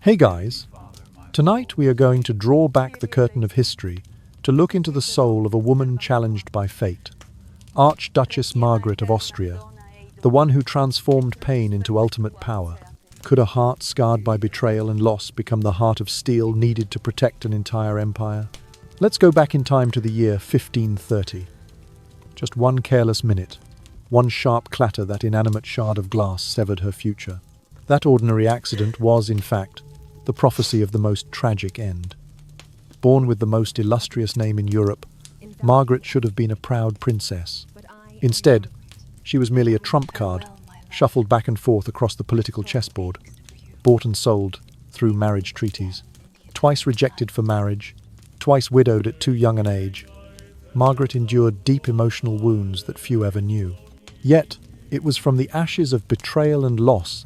Hey guys, tonight we are going to draw back the curtain of history to look into the soul of a woman challenged by fate, Archduchess Margaret of Austria, the one who transformed pain into ultimate power. Could a heart scarred by betrayal and loss become the heart of steel needed to protect an entire empire? Let's go back in time to the year 1530. Just one careless minute, one sharp clatter, that inanimate shard of glass severed her future. That ordinary accident was, in fact, the prophecy of the most tragic end. Born with the most illustrious name in Europe, Margaret should have been a proud princess. Instead, she was merely a trump card, shuffled back and forth across the political chessboard, bought and sold through marriage treaties. Twice rejected for marriage, twice widowed at too young an age, Margaret endured deep emotional wounds that few ever knew. Yet, it was from the ashes of betrayal and loss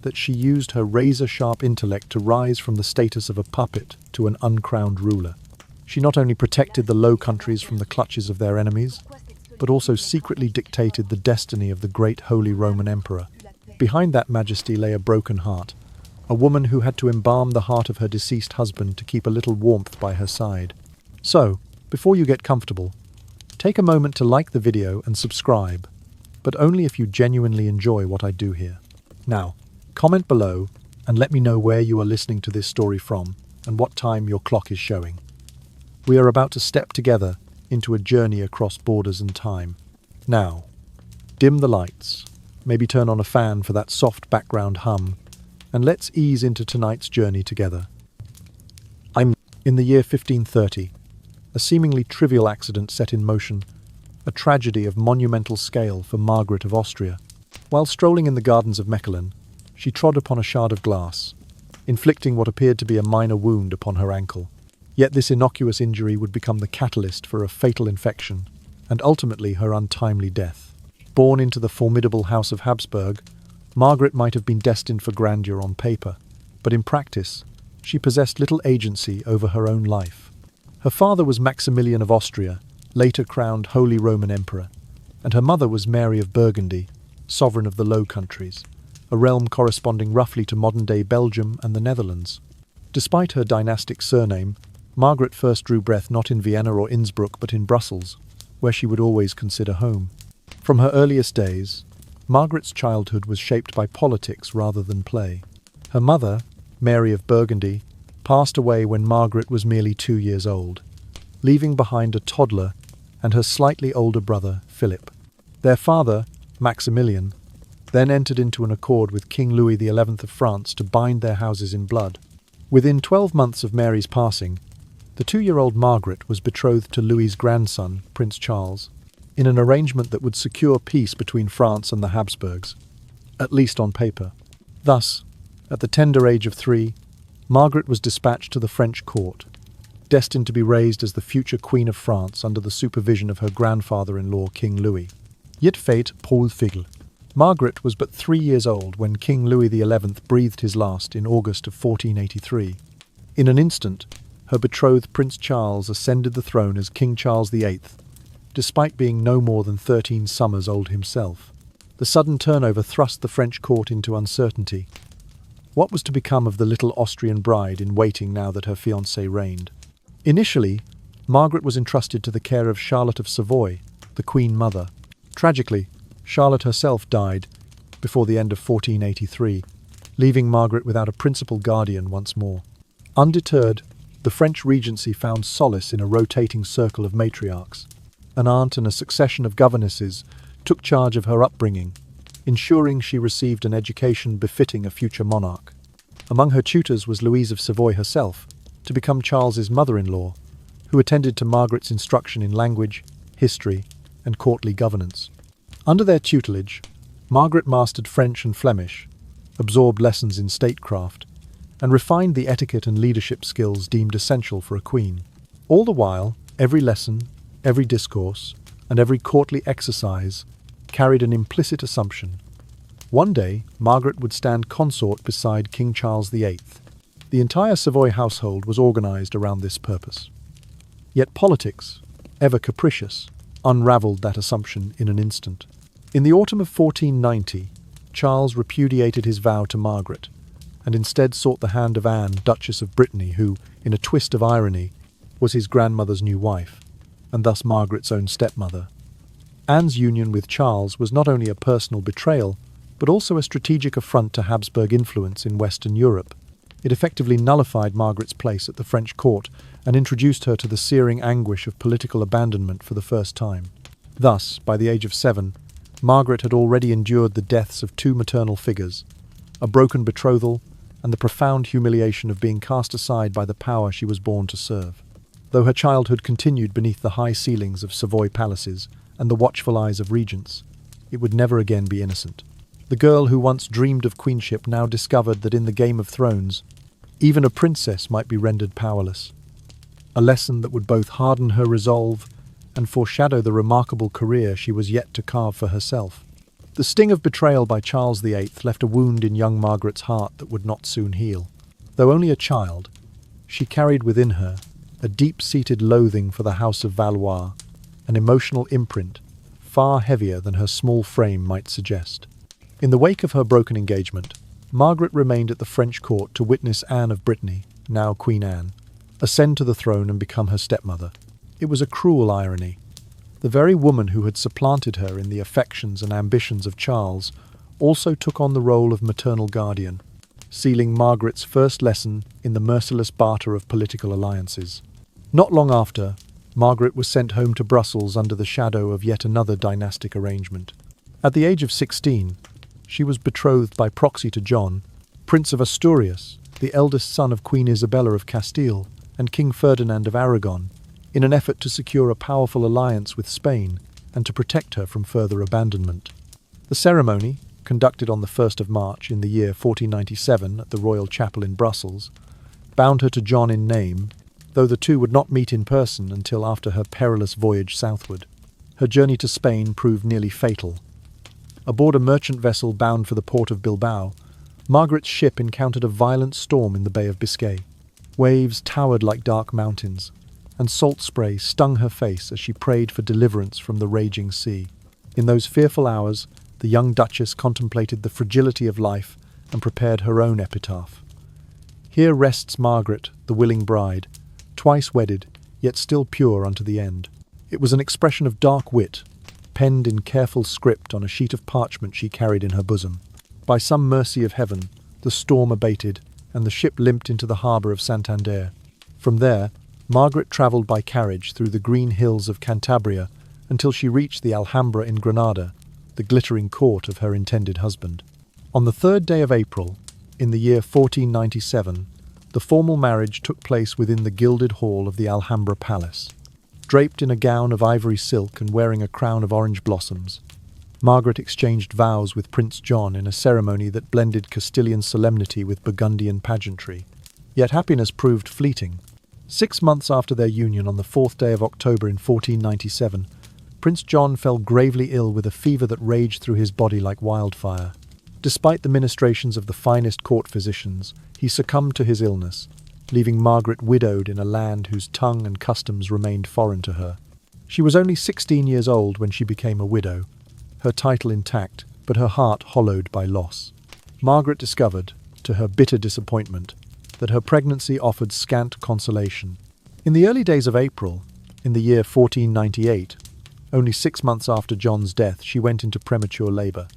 that she used her razor-sharp intellect to rise from the status of a puppet to an uncrowned ruler. She not only protected the Low Countries from the clutches of their enemies, but also secretly dictated the destiny of the great Holy Roman Emperor. Behind that majesty lay a broken heart, a woman who had to embalm the heart of her deceased husband to keep a little warmth by her side. So, before you get comfortable, take a moment to like the video and subscribe, but only if you genuinely enjoy what I do here. Now, comment below and let me know where you are listening to this story from and what time your clock is showing. We are about to step together into a journey across borders and time. Now, dim the lights, maybe turn on a fan for that soft background hum, and let's ease into tonight's journey together. I'm in the year 1530. A seemingly trivial accident set in motion a tragedy of monumental scale for Margaret of Austria. While strolling in the gardens of Mechelen, she trod upon a shard of glass, inflicting what appeared to be a minor wound upon her ankle. Yet this innocuous injury would become the catalyst for a fatal infection, and ultimately her untimely death. Born into the formidable House of Habsburg, Margaret might have been destined for grandeur on paper, but in practice, she possessed little agency over her own life. Her father was Maximilian of Austria, later crowned Holy Roman Emperor, and her mother was Mary of Burgundy, sovereign of the Low Countries, a realm corresponding roughly to modern-day Belgium and the Netherlands. Despite her dynastic surname, Margaret first drew breath not in Vienna or Innsbruck but in Brussels, where she would always consider home. From her earliest days, Margaret's childhood was shaped by politics rather than play. Her mother, Mary of Burgundy, passed away when Margaret was merely 2 years old, leaving behind a toddler and her slightly older brother, Philip. Their father, Maximilian, then entered into an accord with King Louis XI of France to bind their houses in blood. Within 12 months of Mary's passing, the 2-year-old Margaret was betrothed to Louis's grandson, Prince Charles, in an arrangement that would secure peace between France and the Habsburgs, at least on paper. Thus, at the tender age of 3, Margaret was dispatched to the French court, destined to be raised as the future Queen of France under the supervision of her grandfather-in-law, King Louis. Yet fate Paul Figel. Margaret was but 3 years old when King Louis XI breathed his last in August of 1483. In an instant, her betrothed Prince Charles ascended the throne as King Charles VIII, despite being no more than 13 summers old himself. The sudden turnover thrust the French court into uncertainty. What was to become of the little Austrian bride in waiting now that her fiancé reigned? Initially, Margaret was entrusted to the care of Charlotte of Savoy, the Queen Mother. Tragically, Charlotte herself died before the end of 1483, leaving Margaret without a principal guardian once more. Undeterred, the French Regency found solace in a rotating circle of matriarchs. An aunt and a succession of governesses took charge of her upbringing, ensuring she received an education befitting a future monarch. Among her tutors was Louise of Savoy herself, to become Charles's mother-in-law, who attended to Margaret's instruction in language, history, and courtly governance. Under their tutelage, Margaret mastered French and Flemish, absorbed lessons in statecraft, and refined the etiquette and leadership skills deemed essential for a queen. All the while, every lesson, every discourse, and every courtly exercise carried an implicit assumption. One day, Margaret would stand consort beside King Charles VIII. The entire Savoy household was organized around this purpose. Yet politics, ever capricious, unraveled that assumption in an instant. In the autumn of 1490, Charles repudiated his vow to Margaret, and instead sought the hand of Anne, Duchess of Brittany, who, in a twist of irony, was his grandmother's new wife, and thus Margaret's own stepmother. Anne's union with Charles was not only a personal betrayal, but also a strategic affront to Habsburg influence in Western Europe. It effectively nullified Margaret's place at the French court and introduced her to the searing anguish of political abandonment for the first time. Thus, by the age of 7, Margaret had already endured the deaths of 2 maternal figures, a broken betrothal, and the profound humiliation of being cast aside by the power she was born to serve. Though her childhood continued beneath the high ceilings of Savoy palaces and the watchful eyes of regents, it would never again be innocent. The girl who once dreamed of queenship now discovered that in the Game of Thrones, even a princess might be rendered powerless. A lesson that would both harden her resolve and foreshadow the remarkable career she was yet to carve for herself. The sting of betrayal by Charles VIII left a wound in young Margaret's heart that would not soon heal. Though only a child, she carried within her a deep-seated loathing for the House of Valois, an emotional imprint far heavier than her small frame might suggest. In the wake of her broken engagement, Margaret remained at the French court to witness Anne of Brittany, now Queen Anne, ascend to the throne and become her stepmother. It was a cruel irony. The very woman who had supplanted her in the affections and ambitions of Charles also took on the role of maternal guardian, sealing Margaret's first lesson in the merciless barter of political alliances. Not long after, Margaret was sent home to Brussels under the shadow of yet another dynastic arrangement. At the age of 16, she was betrothed by proxy to John, Prince of Asturias, the eldest son of Queen Isabella of Castile and King Ferdinand of Aragon, in an effort to secure a powerful alliance with Spain and to protect her from further abandonment. The ceremony, conducted on the 1st of March in the year 1497 at the Royal Chapel in Brussels, bound her to John in name, though the two would not meet in person until after her perilous voyage southward. Her journey to Spain proved nearly fatal. Aboard a merchant vessel bound for the port of Bilbao, Margaret's ship encountered a violent storm in the Bay of Biscay. Waves towered like dark mountains, and salt spray stung her face as she prayed for deliverance from the raging sea. In those fearful hours, the young Duchess contemplated the fragility of life and prepared her own epitaph. Here rests Margaret, the willing bride, twice wedded, yet still pure unto the end. It was an expression of dark wit, penned in careful script on a sheet of parchment she carried in her bosom. By some mercy of heaven, the storm abated, and the ship limped into the harbour of Santander. From there, Margaret travelled by carriage through the green hills of Cantabria until she reached the Alhambra in Granada, the glittering court of her intended husband. On the 3rd day of April, in the year 1497, the formal marriage took place within the gilded hall of the Alhambra Palace. Draped in a gown of ivory silk and wearing a crown of orange blossoms, Margaret exchanged vows with Prince John in a ceremony that blended Castilian solemnity with Burgundian pageantry. Yet happiness proved fleeting. 6 months after their union, on the 4th day of October in 1497, Prince John fell gravely ill with a fever that raged through his body like wildfire. Despite the ministrations of the finest court physicians, he succumbed to his illness, leaving Margaret widowed in a land whose tongue and customs remained foreign to her. She was only 16 years old when she became a widow, her title intact, but her heart hollowed by loss. Margaret discovered, to her bitter disappointment, that her pregnancy offered scant consolation. In the early days of April, in the year 1498, only 6 months after John's death, she went into premature labour.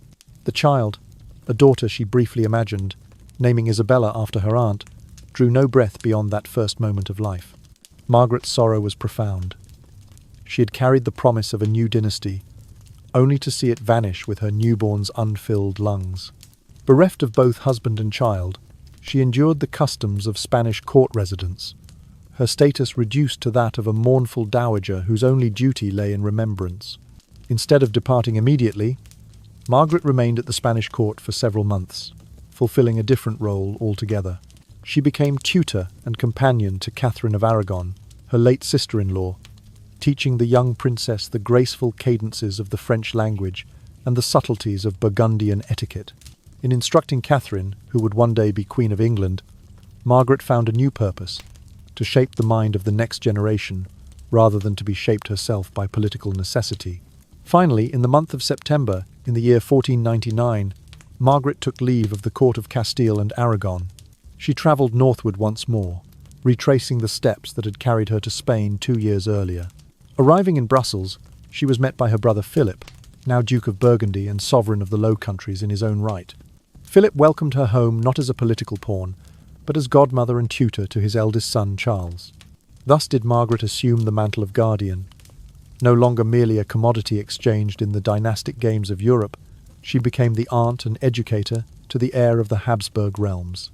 The child, a daughter she briefly imagined, naming Isabella after her aunt, drew no breath beyond that first moment of life. Margaret's sorrow was profound. She had carried the promise of a new dynasty, only to see it vanish with her newborn's unfilled lungs. Bereft of both husband and child, she endured the customs of Spanish court residence, her status reduced to that of a mournful dowager whose only duty lay in remembrance. Instead of departing immediately, Margaret remained at the Spanish court for several months, fulfilling a different role altogether. She became tutor and companion to Catherine of Aragon, her late sister-in-law, teaching the young princess the graceful cadences of the French language and the subtleties of Burgundian etiquette. In instructing Catherine, who would one day be Queen of England, Margaret found a new purpose: to shape the mind of the next generation, rather than to be shaped herself by political necessity. Finally, in the month of September, in the year 1499, Margaret took leave of the court of Castile and Aragon, She travelled northward once more, retracing the steps that had carried her to Spain 2 years earlier. Arriving in Brussels, she was met by her brother Philip, now Duke of Burgundy and sovereign of the Low Countries in his own right. Philip welcomed her home not as a political pawn, but as godmother and tutor to his eldest son Charles. Thus did Margaret assume the mantle of guardian. No longer merely a commodity exchanged in the dynastic games of Europe, she became the aunt and educator to the heir of the Habsburg realms.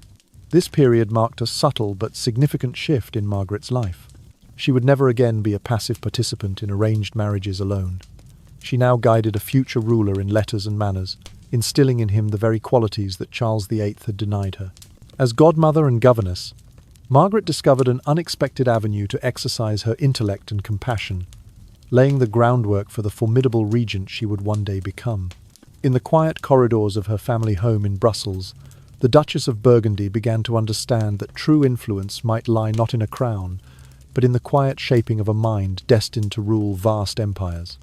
This period marked a subtle but significant shift in Margaret's life. She would never again be a passive participant in arranged marriages alone. She now guided a future ruler in letters and manners, instilling in him the very qualities that Charles VIII had denied her. As godmother and governess, Margaret discovered an unexpected avenue to exercise her intellect and compassion, laying the groundwork for the formidable regent she would one day become. In the quiet corridors of her family home in Brussels, the Duchess of Burgundy began to understand that true influence might lie not in a crown, but in the quiet shaping of a mind destined to rule vast empires.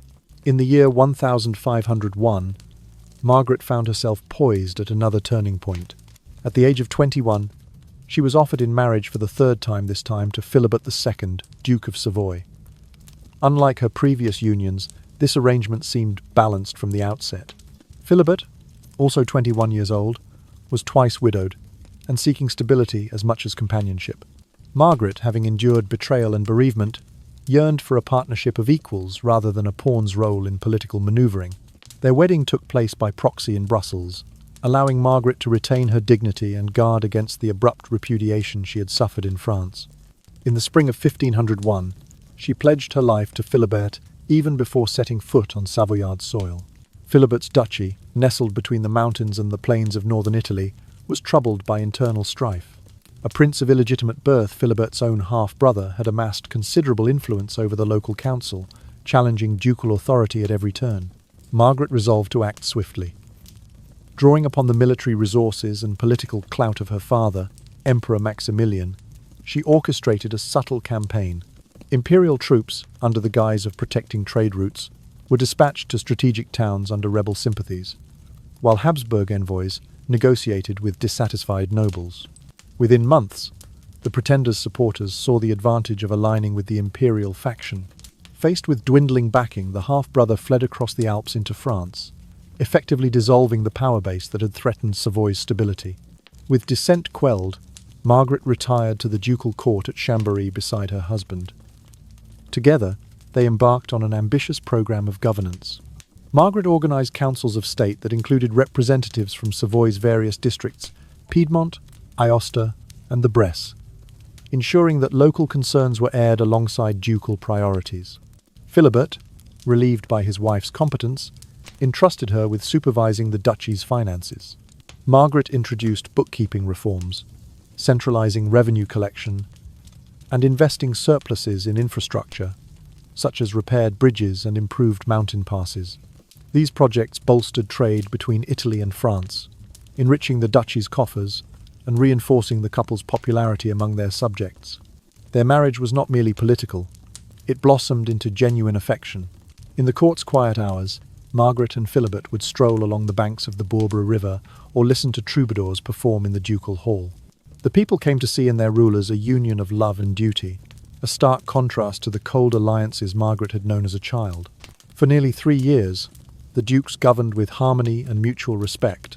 In the year 1501, Margaret found herself poised at another turning point. At the age of 21, she was offered in marriage for the third time this time to Philibert II, Duke of Savoy. Unlike her previous unions, this arrangement seemed balanced from the outset. Philibert, also 21 years old, was twice widowed, and seeking stability as much as companionship. Margaret, having endured betrayal and bereavement, yearned for a partnership of equals rather than a pawn's role in political manoeuvring. Their wedding took place by proxy in Brussels, allowing Margaret to retain her dignity and guard against the abrupt repudiation she had suffered in France. In the spring of 1501, she pledged her life to Philibert even before setting foot on Savoyard soil. Philibert's duchy, nestled between the mountains and the plains of northern Italy, was troubled by internal strife. A prince of illegitimate birth, Philibert's own half-brother, had amassed considerable influence over the local council, challenging ducal authority at every turn. Margaret resolved to act swiftly. Drawing upon the military resources and political clout of her father, Emperor Maximilian, she orchestrated a subtle campaign. Imperial troops, under the guise of protecting trade routes, were dispatched to strategic towns under rebel sympathies, while Habsburg envoys negotiated with dissatisfied nobles. Within months, the pretender's supporters saw the advantage of aligning with the imperial faction. Faced with dwindling backing, the half-brother fled across the Alps into France, effectively dissolving the power base that had threatened Savoy's stability. With dissent quelled, Margaret retired to the ducal court at Chambéry beside her husband. Together, they embarked on an ambitious program of governance. Margaret organized councils of state that included representatives from Savoy's various districts, Piedmont, Aosta, and the Bresse, ensuring that local concerns were aired alongside ducal priorities. Philibert, relieved by his wife's competence, entrusted her with supervising the duchy's finances. Margaret introduced bookkeeping reforms, centralizing revenue collection, and investing surpluses in infrastructure, such as repaired bridges and improved mountain passes. These projects bolstered trade between Italy and France, enriching the duchy's coffers and reinforcing the couple's popularity among their subjects. Their marriage was not merely political, it blossomed into genuine affection. In the court's quiet hours, Margaret and Philibert would stroll along the banks of the Bourbre River or listen to troubadours perform in the ducal hall. The people came to see in their rulers a union of love and duty, a stark contrast to the cold alliances Margaret had known as a child. For nearly 3 years, the dukes governed with harmony and mutual respect,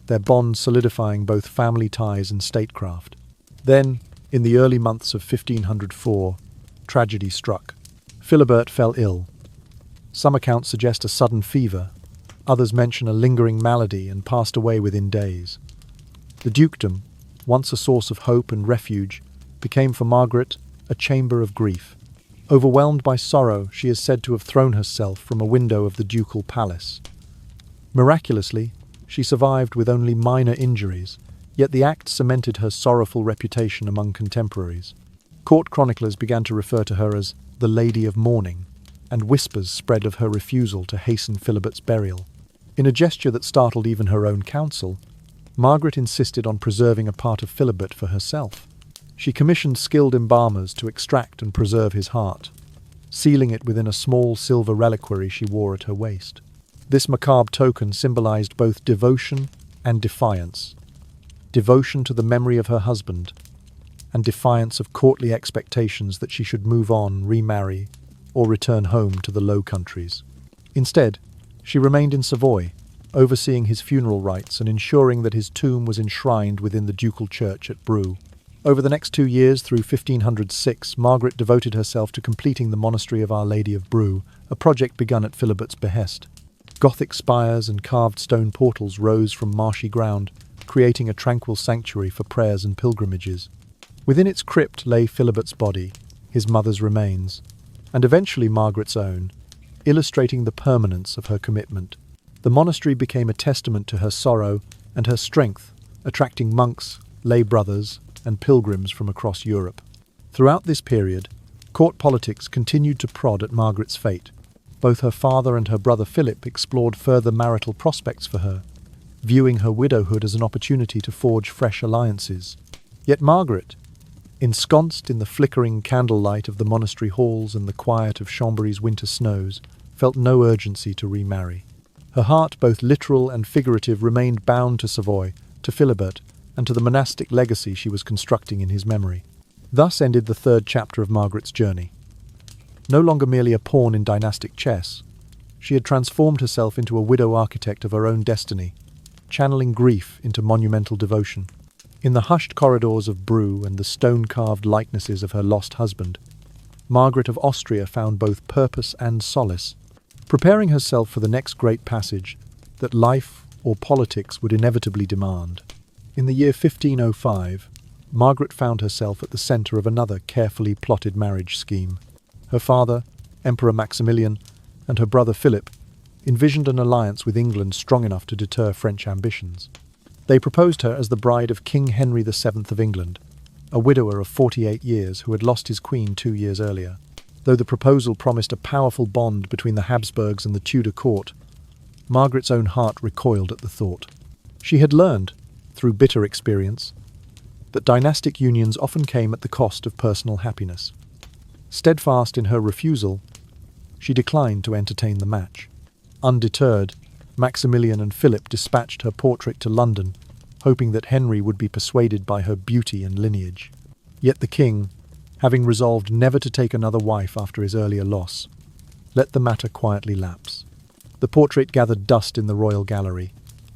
their bond solidifying both family ties and statecraft. Then, in the early months of 1504, tragedy struck. Philibert fell ill. Some accounts suggest a sudden fever, others mention a lingering malady, and passed away within days. The dukedom, once a source of hope and refuge, became for Margaret a chamber of grief. Overwhelmed by sorrow, she is said to have thrown herself from a window of the ducal palace. Miraculously, she survived with only minor injuries, yet the act cemented her sorrowful reputation among contemporaries. Court chroniclers began to refer to her as the Lady of Mourning, and whispers spread of her refusal to hasten Philibert's burial. In a gesture that startled even her own council, Margaret insisted on preserving a part of Philibert for herself. She commissioned skilled embalmers to extract and preserve his heart, sealing it within a small silver reliquary she wore at her waist. This macabre token symbolized both devotion and defiance, devotion to the memory of her husband, and defiance of courtly expectations that she should move on, remarry, or return home to the Low Countries. Instead, she remained in Savoy, overseeing his funeral rites and ensuring that his tomb was enshrined within the ducal church at Brou. Over the next 2 years, through 1506, Margaret devoted herself to completing the monastery of Our Lady of Brou, a project begun at Philibert's behest. Gothic spires and carved stone portals rose from marshy ground, creating a tranquil sanctuary for prayers and pilgrimages. Within its crypt lay Philibert's body, his mother's remains, and eventually Margaret's own, illustrating the permanence of her commitment. The monastery became a testament to her sorrow and her strength, attracting monks, lay brothers, and pilgrims from across Europe. Throughout this period, court politics continued to prod at Margaret's fate. Both her father and her brother Philip explored further marital prospects for her, viewing her widowhood as an opportunity to forge fresh alliances. Yet Margaret, ensconced in the flickering candlelight of the monastery halls and the quiet of Chambéry's winter snows, felt no urgency to remarry. Her heart, both literal and figurative, remained bound to Savoy, to Philibert, and to the monastic legacy she was constructing in his memory. Thus ended the third chapter of Margaret's journey. No longer merely a pawn in dynastic chess, she had transformed herself into a widow architect of her own destiny, channeling grief into monumental devotion. In the hushed corridors of Brou and the stone-carved likenesses of her lost husband, Margaret of Austria found both purpose and solace, preparing herself for the next great passage that life or politics would inevitably demand. In the year 1505, Margaret found herself at the centre of another carefully plotted marriage scheme. Her father, Emperor Maximilian, and her brother Philip envisioned an alliance with England strong enough to deter French ambitions. They proposed her as the bride of King Henry VII of England, a widower of 48 years who had lost his queen 2 years earlier. Though the proposal promised a powerful bond between the Habsburgs and the Tudor court, Margaret's own heart recoiled at the thought. She had learned, through bitter experience, that dynastic unions often came at the cost of personal happiness. Steadfast in her refusal, she declined to entertain the match. Undeterred, Maximilian and Philip dispatched her portrait to London, hoping that Henry would be persuaded by her beauty and lineage. Yet the king, having resolved never to take another wife after his earlier loss, let the matter quietly lapse. The portrait gathered dust in the royal gallery,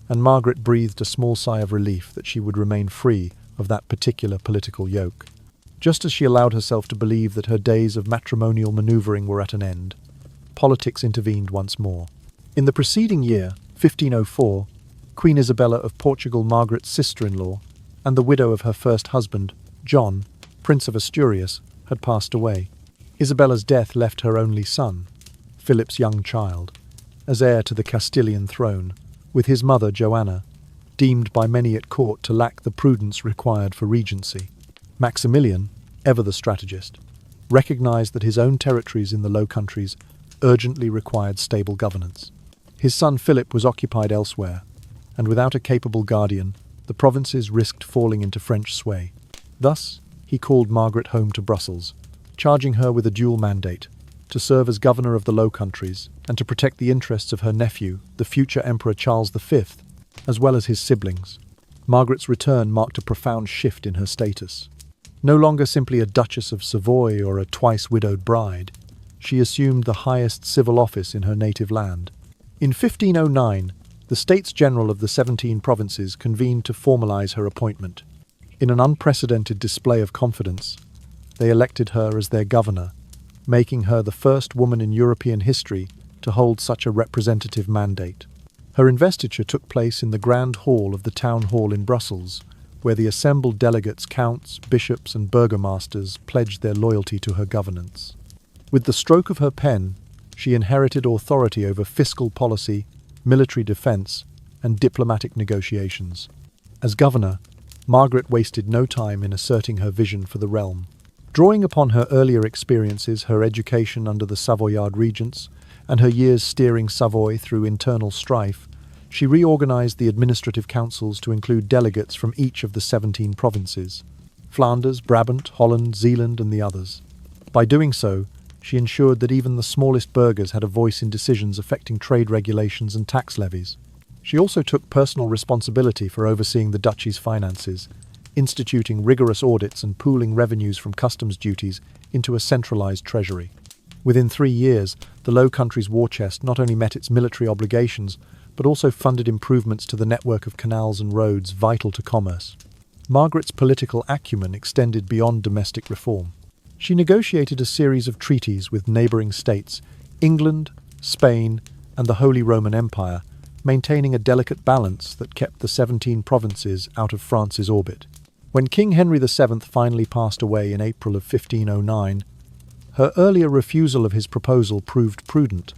and Margaret breathed a small sigh of relief that she would remain free of that particular political yoke. Just as she allowed herself to believe that her days of matrimonial manoeuvring were at an end, politics intervened once more. In the preceding year, 1504, Queen Isabella of Portugal, Margaret's sister-in-law, and the widow of her first husband, John, Prince of Asturias, had passed away. Isabella's death left her only son, Philip's young child, as heir to the Castilian throne, with his mother, Joanna, deemed by many at court to lack the prudence required for regency. Maximilian, ever the strategist, recognized that his own territories in the Low Countries urgently required stable governance. His son Philip was occupied elsewhere, and without a capable guardian, the provinces risked falling into French sway. Thus, he called Margaret home to Brussels, charging her with a dual mandate, to serve as governor of the Low Countries and to protect the interests of her nephew, the future Emperor Charles V, as well as his siblings. Margaret's return marked a profound shift in her status. No longer simply a Duchess of Savoy or a twice-widowed bride, she assumed the highest civil office in her native land. In 1509, the States General of the 17 provinces convened to formalize her appointment. In an unprecedented display of confidence, they elected her as their governor, making her the first woman in European history to hold such a representative mandate. Her investiture took place in the Grand Hall of the Town Hall in Brussels, where the assembled delegates, counts, bishops, and burgomasters pledged their loyalty to her governance. With the stroke of her pen, she inherited authority over fiscal policy, military defense, and diplomatic negotiations. As governor, Margaret wasted no time in asserting her vision for the realm. Drawing upon her earlier experiences, her education under the Savoyard regents, and her years steering Savoy through internal strife, she reorganized the administrative councils to include delegates from each of the 17 provinces: Flanders, Brabant, Holland, Zeeland, and the others. By doing so, she ensured that even the smallest burghers had a voice in decisions affecting trade regulations and tax levies. She also took personal responsibility for overseeing the duchy's finances, instituting rigorous audits and pooling revenues from customs duties into a centralized treasury. Within 3 years, the Low Countries war chest not only met its military obligations, but also funded improvements to the network of canals and roads vital to commerce. Margaret's political acumen extended beyond domestic reform. She negotiated a series of treaties with neighbouring states, England, Spain, and the Holy Roman Empire, maintaining a delicate balance that kept the 17 provinces out of France's orbit. When King Henry VII finally passed away in April of 1509, her earlier refusal of his proposal proved prudent.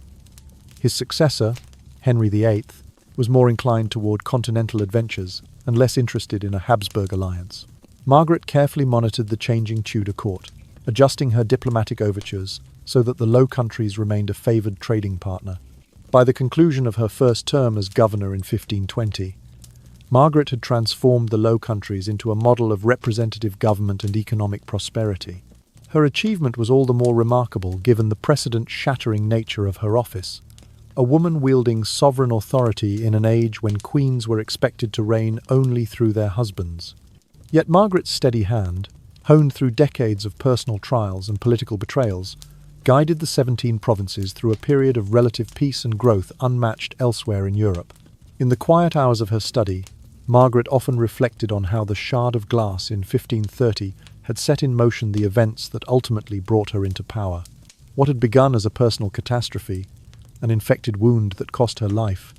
His successor, Henry VIII, was more inclined toward continental adventures and less interested in a Habsburg alliance. Margaret carefully monitored the changing Tudor court, adjusting her diplomatic overtures so that the Low Countries remained a favoured trading partner. By the conclusion of her first term as governor in 1520, Margaret had transformed the Low Countries into a model of representative government and economic prosperity. Her achievement was all the more remarkable given the precedent-shattering nature of her office, a woman wielding sovereign authority in an age when queens were expected to reign only through their husbands. Yet Margaret's steady hand, honed through decades of personal trials and political betrayals, guided the 17 provinces through a period of relative peace and growth unmatched elsewhere in Europe. In the quiet hours of her study, Margaret often reflected on how the Shard of Glass in 1530 had set in motion the events that ultimately brought her into power. What had begun as a personal catastrophe, an infected wound that cost her life,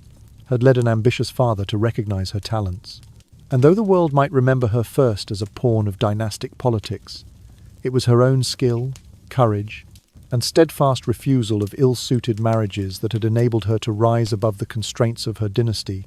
had led an ambitious father to recognize her talents. And though the world might remember her first as a pawn of dynastic politics, it was her own skill, courage, and steadfast refusal of ill-suited marriages that had enabled her to rise above the constraints of her dynasty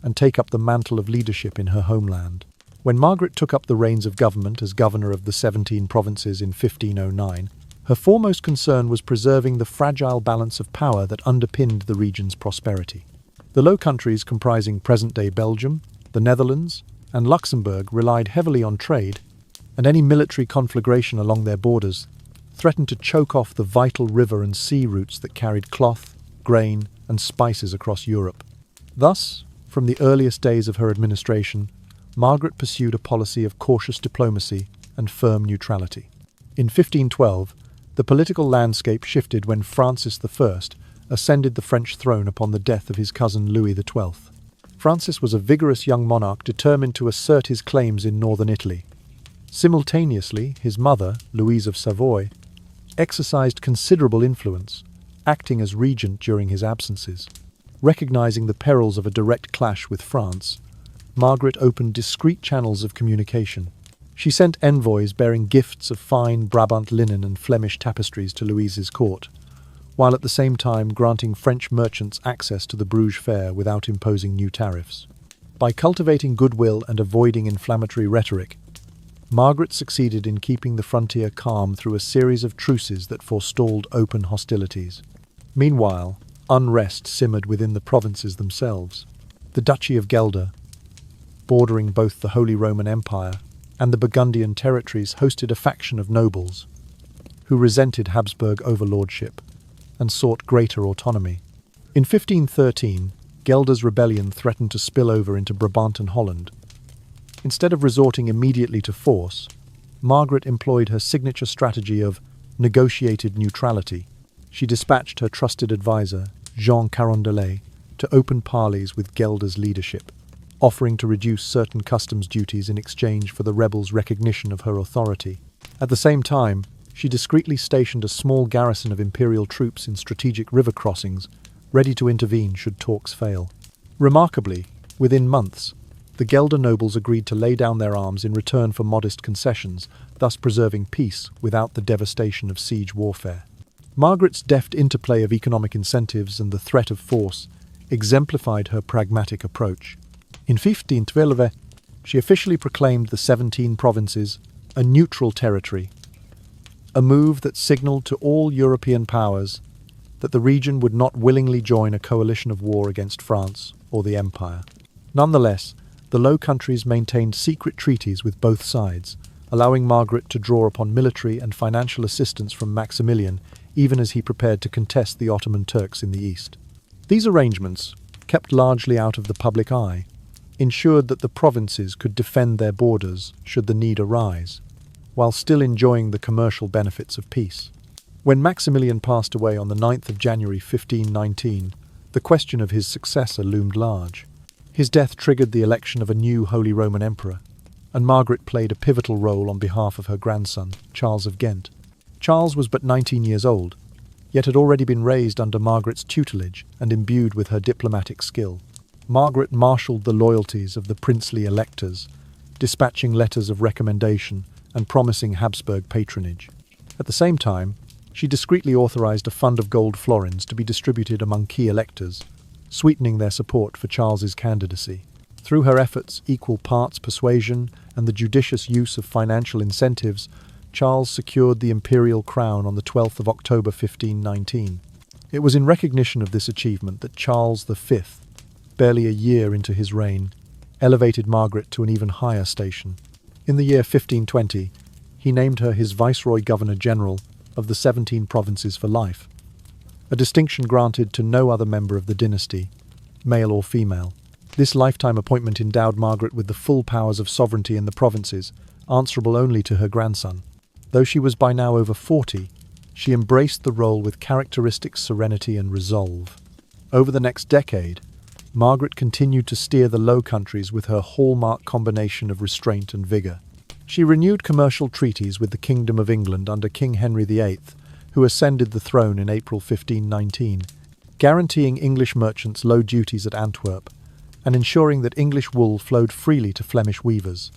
and take up the mantle of leadership in her homeland. When Margaret took up the reins of government as governor of the 17 provinces in 1509, her foremost concern was preserving the fragile balance of power that underpinned the region's prosperity. The Low Countries, comprising present-day Belgium, the Netherlands, and Luxembourg, relied heavily on trade, and any military conflagration along their borders threatened to choke off the vital river and sea routes that carried cloth, grain, and spices across Europe. Thus, from the earliest days of her administration, Margaret pursued a policy of cautious diplomacy and firm neutrality. In 1512, the political landscape shifted when Francis I ascended the French throne upon the death of his cousin Louis XII. Francis was a vigorous young monarch determined to assert his claims in northern Italy. Simultaneously, his mother, Louise of Savoy, exercised considerable influence, acting as regent during his absences. Recognizing the perils of a direct clash with France, Margaret opened discreet channels of communication. She sent envoys bearing gifts of fine Brabant linen and Flemish tapestries to Louise's court, while at the same time granting French merchants access to the Bruges fair without imposing new tariffs. By cultivating goodwill and avoiding inflammatory rhetoric, Margaret succeeded in keeping the frontier calm through a series of truces that forestalled open hostilities. Meanwhile, unrest simmered within the provinces themselves. The Duchy of Gelder, bordering both the Holy Roman Empire and the Burgundian territories, hosted a faction of nobles who resented Habsburg overlordship and sought greater autonomy. In 1513, Gelder's rebellion threatened to spill over into Brabant and Holland. Instead of resorting immediately to force, Margaret employed her signature strategy of negotiated neutrality. She dispatched her trusted advisor, Jean Carondelet, to open parleys with Gelder's leadership, offering to reduce certain customs duties in exchange for the rebels' recognition of her authority. At the same time, she discreetly stationed a small garrison of imperial troops in strategic river crossings, ready to intervene should talks fail. Remarkably, within months, the Gelder nobles agreed to lay down their arms in return for modest concessions, thus preserving peace without the devastation of siege warfare. Margaret's deft interplay of economic incentives and the threat of force exemplified her pragmatic approach. In 1512, she officially proclaimed the 17 provinces a neutral territory, a move that signalled to all European powers that the region would not willingly join a coalition of war against France or the Empire. Nonetheless, the Low Countries maintained secret treaties with both sides, allowing Margaret to draw upon military and financial assistance from Maximilian even as he prepared to contest the Ottoman Turks in the east. These arrangements, kept largely out of the public eye, ensured that the provinces could defend their borders should the need arise, while still enjoying the commercial benefits of peace. When Maximilian passed away on the 9th of January 1519, the question of his successor loomed large. His death triggered the election of a new Holy Roman Emperor, and Margaret played a pivotal role on behalf of her grandson, Charles of Ghent. Charles was but 19 years old, yet had already been raised under Margaret's tutelage and imbued with her diplomatic skill. Margaret marshalled the loyalties of the princely electors, dispatching letters of recommendation and promising Habsburg patronage. At the same time, she discreetly authorized a fund of gold florins to be distributed among key electors, sweetening their support for Charles's candidacy. Through her efforts, equal parts persuasion and the judicious use of financial incentives, Charles secured the imperial crown on the 12th of October 1519. It was in recognition of this achievement that Charles V, barely a year into his reign, elevated Margaret to an even higher station. In the year 1520, he named her his Viceroy Governor-General of the 17 provinces for life, a distinction granted to no other member of the dynasty, male or female. This lifetime appointment endowed Margaret with the full powers of sovereignty in the provinces, answerable only to her grandson. Though she was by now over 40, she embraced the role with characteristic serenity and resolve. Over the next decade, Margaret continued to steer the Low Countries with her hallmark combination of restraint and vigour. She renewed commercial treaties with the Kingdom of England under King Henry VIII, who ascended the throne in April 1519, guaranteeing English merchants low duties at Antwerp and ensuring that English wool flowed freely to Flemish weavers.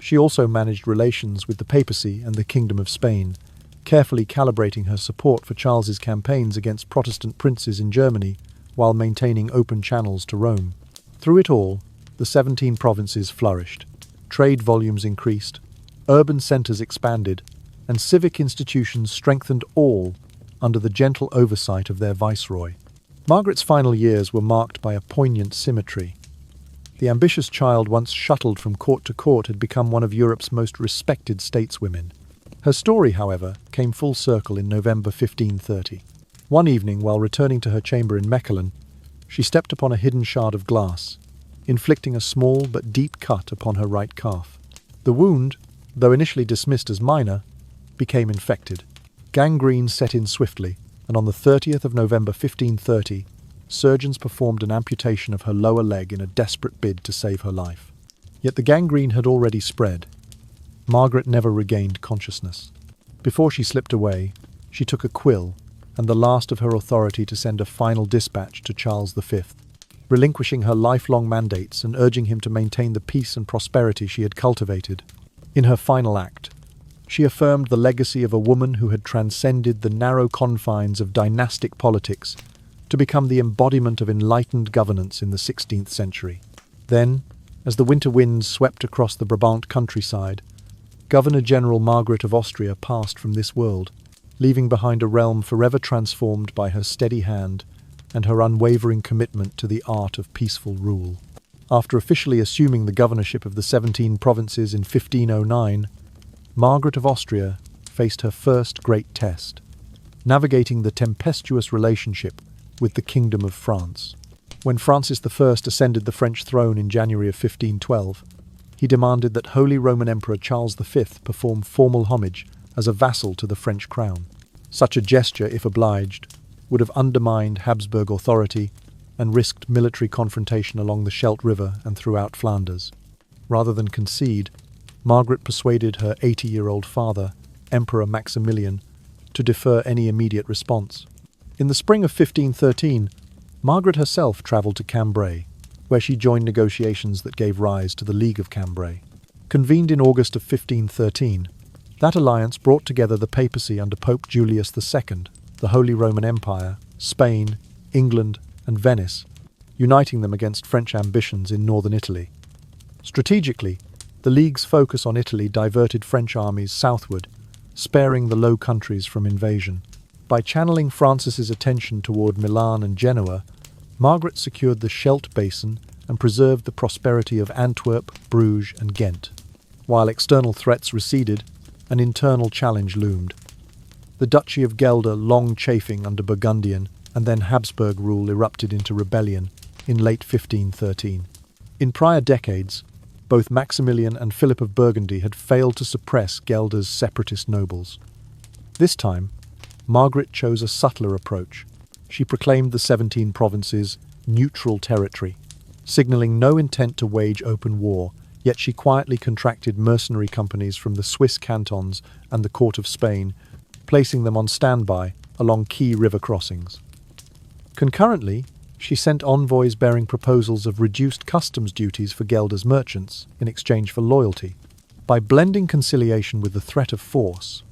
She also managed relations with the papacy and the Kingdom of Spain, carefully calibrating her support for Charles's campaigns against Protestant princes in Germany while maintaining open channels to Rome. Through it all, the 17 provinces flourished. Trade volumes increased, urban centres expanded, and civic institutions strengthened, all under the gentle oversight of their viceroy. Margaret's final years were marked by a poignant symmetry. The ambitious child once shuttled from court to court had become one of Europe's most respected stateswomen. Her story, however, came full circle in November 1530. One evening, while returning to her chamber in Mechelen, she stepped upon a hidden shard of glass, inflicting a small but deep cut upon her right calf. The wound, though initially dismissed as minor, became infected. Gangrene set in swiftly, and on the 30th of November 1530, surgeons performed an amputation of her lower leg in a desperate bid to save her life. Yet the gangrene had already spread. Margaret never regained consciousness. Before she slipped away, she took a quill and the last of her authority to send a final dispatch to Charles V, relinquishing her lifelong mandates and urging him to maintain the peace and prosperity she had cultivated. In her final act, she affirmed the legacy of a woman who had transcended the narrow confines of dynastic politics to become the embodiment of enlightened governance in the 16th century. Then, as the winter winds swept across the Brabant countryside, Governor-General Margaret of Austria passed from this world, leaving behind a realm forever transformed by her steady hand and her unwavering commitment to the art of peaceful rule. After officially assuming the governorship of the 17 provinces in 1509, Margaret of Austria faced her first great test, navigating the tempestuous relationship with the Kingdom of France. When Francis I ascended the French throne in January of 1512, he demanded that Holy Roman Emperor Charles V perform formal homage as a vassal to the French crown. Such a gesture, if obliged, would have undermined Habsburg authority and risked military confrontation along the Scheldt River and throughout Flanders. Rather than concede, Margaret persuaded her 80-year-old father, Emperor Maximilian, to defer any immediate response. In the spring of 1513, Margaret herself travelled to Cambrai, where she joined negotiations that gave rise to the League of Cambrai. Convened in August of 1513, that alliance brought together the papacy under Pope Julius II, the Holy Roman Empire, Spain, England, and Venice, uniting them against French ambitions in northern Italy. Strategically, the League's focus on Italy diverted French armies southward, sparing the Low Countries from invasion. By channeling Francis's attention toward Milan and Genoa, Margaret secured the Scheldt Basin and preserved the prosperity of Antwerp, Bruges, and Ghent. While external threats receded, an internal challenge loomed. The Duchy of Gelder, long chafing under Burgundian and then Habsburg rule, erupted into rebellion, in late 1513. In prior decades, both Maximilian and Philip of Burgundy had failed to suppress Gelder's separatist nobles. This time, Margaret chose a subtler approach. She proclaimed the 17 provinces neutral territory, signalling no intent to wage open war, yet she quietly contracted mercenary companies from the Swiss cantons and the court of Spain, placing them on standby along key river crossings. Concurrently, she sent envoys bearing proposals of reduced customs duties for Gelder's merchants in exchange for loyalty. By blending conciliation with the threat of force,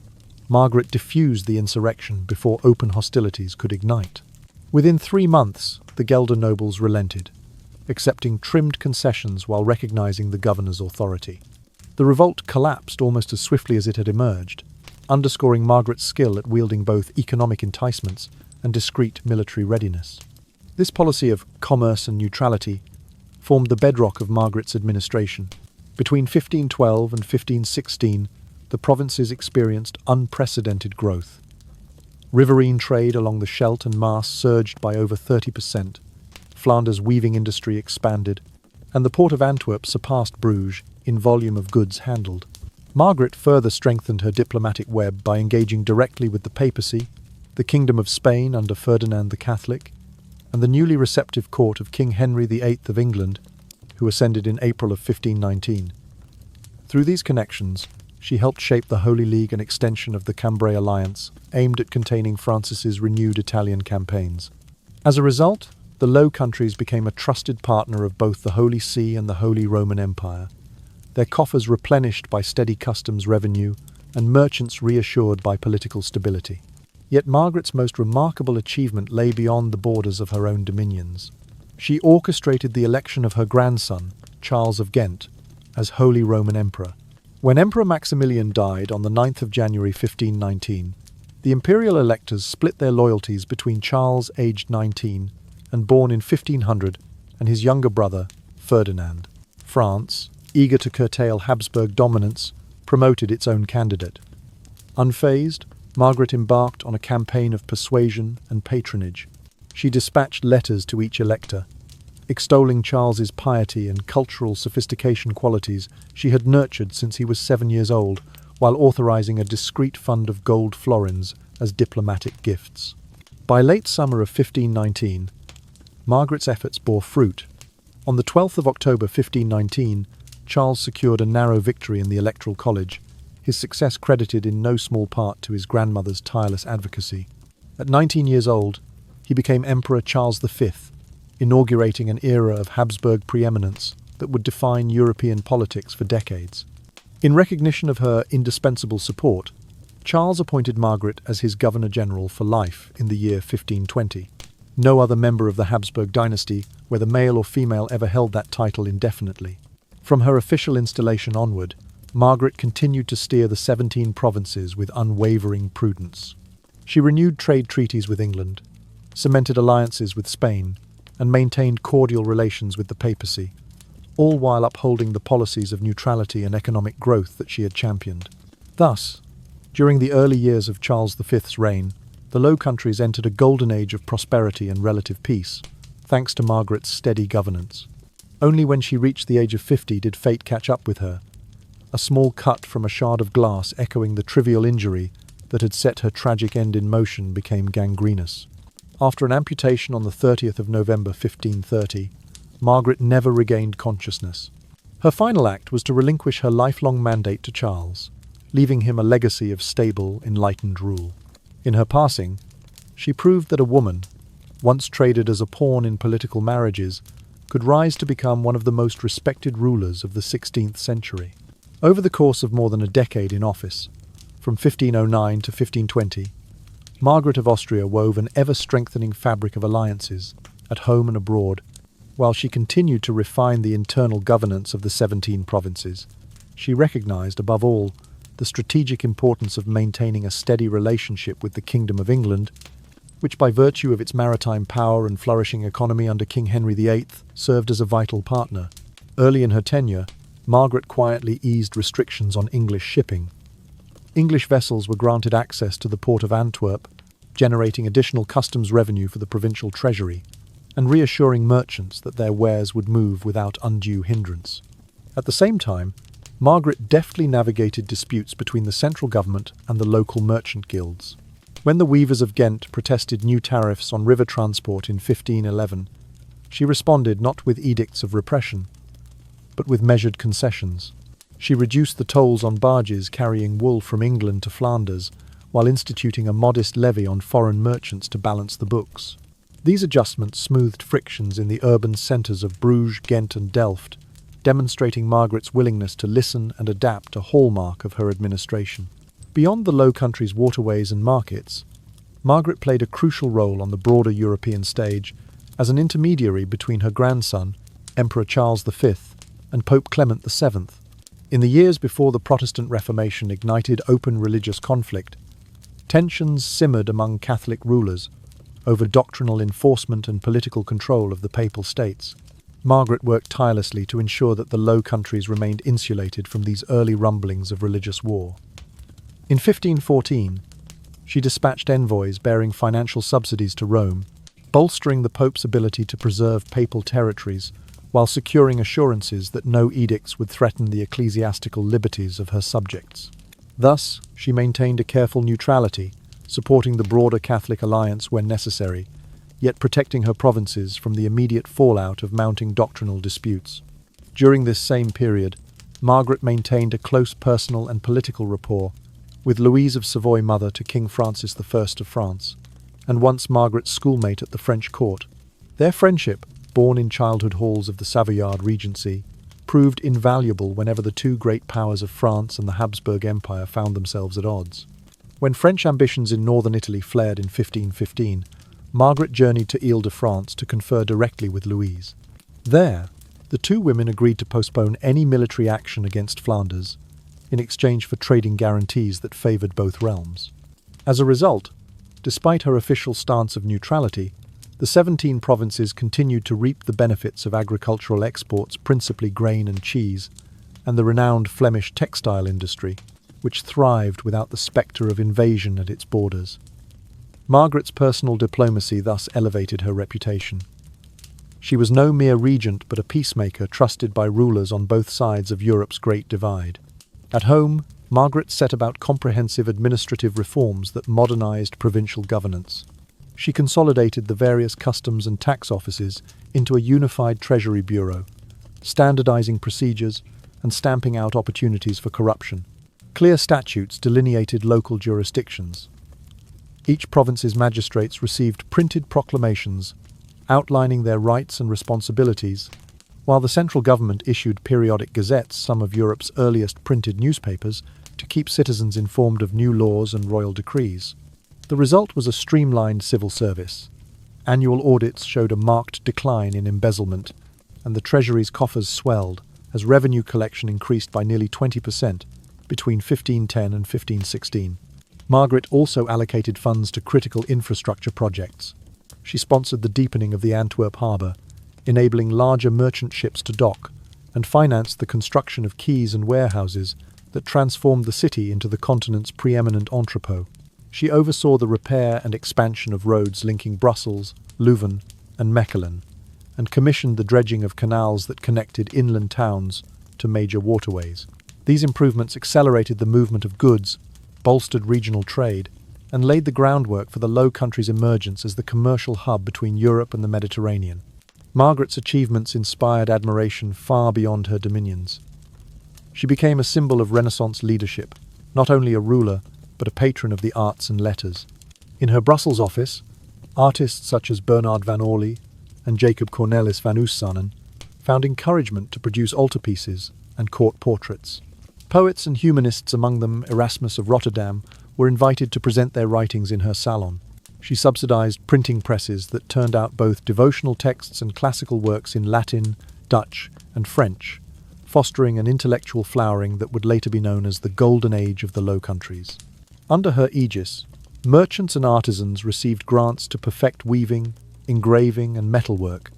Margaret diffused the insurrection before open hostilities could ignite. Within 3 months, the Gelder nobles relented, accepting trimmed concessions while recognizing the governor's authority. The revolt collapsed almost as swiftly as it had emerged, underscoring Margaret's skill at wielding both economic enticements and discreet military readiness. This policy of commerce and neutrality formed the bedrock of Margaret's administration. Between 1512 and 1516, the provinces experienced unprecedented growth. Riverine trade along the Scheldt and Maas surged by over 30%, Flanders' weaving industry expanded, and the port of Antwerp surpassed Bruges in volume of goods handled. Margaret further strengthened her diplomatic web by engaging directly with the papacy, the Kingdom of Spain under Ferdinand the Catholic, and the newly receptive court of King Henry VIII of England, who ascended in April of 1519. Through these connections, she helped shape the Holy League, an extension of the Cambrai alliance, aimed at containing Francis's renewed Italian campaigns. As a result, the Low Countries became a trusted partner of both the Holy See and the Holy Roman Empire, their coffers replenished by steady customs revenue and merchants reassured by political stability. Yet Margaret's most remarkable achievement lay beyond the borders of her own dominions. She orchestrated the election of her grandson, Charles of Ghent, as Holy Roman Emperor. When Emperor Maximilian died on the 9th of January 1519, the imperial electors split their loyalties between Charles, aged 19, and born in 1500, and his younger brother, Ferdinand. France, eager to curtail Habsburg dominance, promoted its own candidate. Unfazed, Margaret embarked on a campaign of persuasion and patronage. She dispatched letters to each elector, extolling Charles's piety and cultural sophistication qualities she had nurtured since he was 7 years old, while authorizing a discreet fund of gold florins as diplomatic gifts. By late summer of 1519, Margaret's efforts bore fruit. On the 12th of October 1519, Charles secured a narrow victory in the Electoral College, his success credited in no small part to his grandmother's tireless advocacy. At 19 years old, he became Emperor Charles V, inaugurating an era of Habsburg preeminence that would define European politics for decades. In recognition of her indispensable support, Charles appointed Margaret as his Governor-General for life in the year 1520. No other member of the Habsburg dynasty, whether male or female, ever held that title indefinitely. From her official installation onward, Margaret continued to steer the 17 provinces with unwavering prudence. She renewed trade treaties with England, cemented alliances with Spain, and maintained cordial relations with the papacy, all while upholding the policies of neutrality and economic growth that she had championed. Thus, during the early years of Charles V's reign, the Low Countries entered a golden age of prosperity and relative peace, thanks to Margaret's steady governance. Only when she reached the age of 50 did fate catch up with her, a small cut from a shard of glass echoing the trivial injury that had set her tragic end in motion became gangrenous. After an amputation on the 30th of November 1530, Margaret never regained consciousness. Her final act was to relinquish her lifelong mandate to Charles, leaving him a legacy of stable, enlightened rule. In her passing, she proved that a woman, once traded as a pawn in political marriages, could rise to become one of the most respected rulers of the 16th century. Over the course of more than a decade in office, from 1509 to 1520, Margaret of Austria wove an ever-strengthening fabric of alliances, at home and abroad, while she continued to refine the internal governance of the 17 provinces. She recognized, above all, the strategic importance of maintaining a steady relationship with the Kingdom of England, which by virtue of its maritime power and flourishing economy under King Henry VIII served as a vital partner. Early in her tenure, Margaret quietly eased restrictions on English shipping. English vessels were granted access to the port of Antwerp, generating additional customs revenue for the provincial treasury. and reassuring merchants that their wares would move without undue hindrance. At the same time, Margaret deftly navigated disputes between the central government and the local merchant guilds. When the weavers of Ghent protested new tariffs on river transport in 1511, she responded not with edicts of repression, but with measured concessions. She reduced the tolls on barges carrying wool from England to Flanders, while instituting a modest levy on foreign merchants to balance the books. These adjustments smoothed frictions in the urban centres of Bruges, Ghent and Delft, demonstrating Margaret's willingness to listen and adapt, a hallmark of her administration. Beyond the Low Countries' waterways and markets, Margaret played a crucial role on the broader European stage as an intermediary between her grandson, Emperor Charles V, and Pope Clement VII. In the years before the Protestant Reformation ignited open religious conflict, tensions simmered among Catholic rulers over doctrinal enforcement and political control of the Papal States. Margaret worked tirelessly to ensure that the Low Countries remained insulated from these early rumblings of religious war. In 1514, she dispatched envoys bearing financial subsidies to Rome, bolstering the Pope's ability to preserve papal territories while securing assurances that no edicts would threaten the ecclesiastical liberties of her subjects. Thus, she maintained a careful neutrality, supporting the broader Catholic alliance when necessary, yet protecting her provinces from the immediate fallout of mounting doctrinal disputes. During this same period, Margaret maintained a close personal and political rapport with Louise of Savoy, mother to King Francis I of France, and once Margaret's schoolmate at the French court. Their friendship, born in childhood halls of the Savoyard Regency, proved invaluable whenever the two great powers of France and the Habsburg Empire found themselves at odds. When French ambitions in northern Italy flared in 1515, Margaret journeyed to Ile-de-France to confer directly with Louise. There, the two women agreed to postpone any military action against Flanders in exchange for trading guarantees that favoured both realms. As a result, despite her official stance of neutrality, the 17 provinces continued to reap the benefits of agricultural exports, principally grain and cheese, and the renowned Flemish textile industry, which thrived without the spectre of invasion at its borders. Margaret's personal diplomacy thus elevated her reputation. She was no mere regent but a peacemaker trusted by rulers on both sides of Europe's Great Divide. At home, Margaret set about comprehensive administrative reforms that modernized provincial governance. She consolidated the various customs and tax offices into a unified treasury bureau, standardizing procedures and stamping out opportunities for corruption. Clear statutes delineated local jurisdictions. Each province's magistrates received printed proclamations outlining their rights and responsibilities, while the central government issued periodic gazettes, some of Europe's earliest printed newspapers, to keep citizens informed of new laws and royal decrees. The result was a streamlined civil service. Annual audits showed a marked decline in embezzlement, and the Treasury's coffers swelled as revenue collection increased by nearly 20% between 1510 and 1516. Margaret also allocated funds to critical infrastructure projects. She sponsored the deepening of the Antwerp harbour, enabling larger merchant ships to dock, and financed the construction of quays and warehouses that transformed the city into the continent's preeminent entrepot. She oversaw the repair and expansion of roads linking Brussels, Leuven, and Mechelen, and commissioned the dredging of canals that connected inland towns to major waterways. These improvements accelerated the movement of goods, bolstered regional trade, and laid the groundwork for the Low Countries' emergence as the commercial hub between Europe and the Mediterranean. Margaret's achievements inspired admiration far beyond her dominions. She became a symbol of Renaissance leadership, not only a ruler, but a patron of the arts and letters. In her Brussels office, artists such as Bernard van Orly and Jacob Cornelis van Oossanen found encouragement to produce altarpieces and court portraits. Poets and humanists, among them Erasmus of Rotterdam, were invited to present their writings in her salon. She subsidized printing presses that turned out both devotional texts and classical works in Latin, Dutch, and French, fostering an intellectual flowering that would later be known as the Golden Age of the Low Countries. Under her aegis, merchants and artisans received grants to perfect weaving, engraving, and metalwork,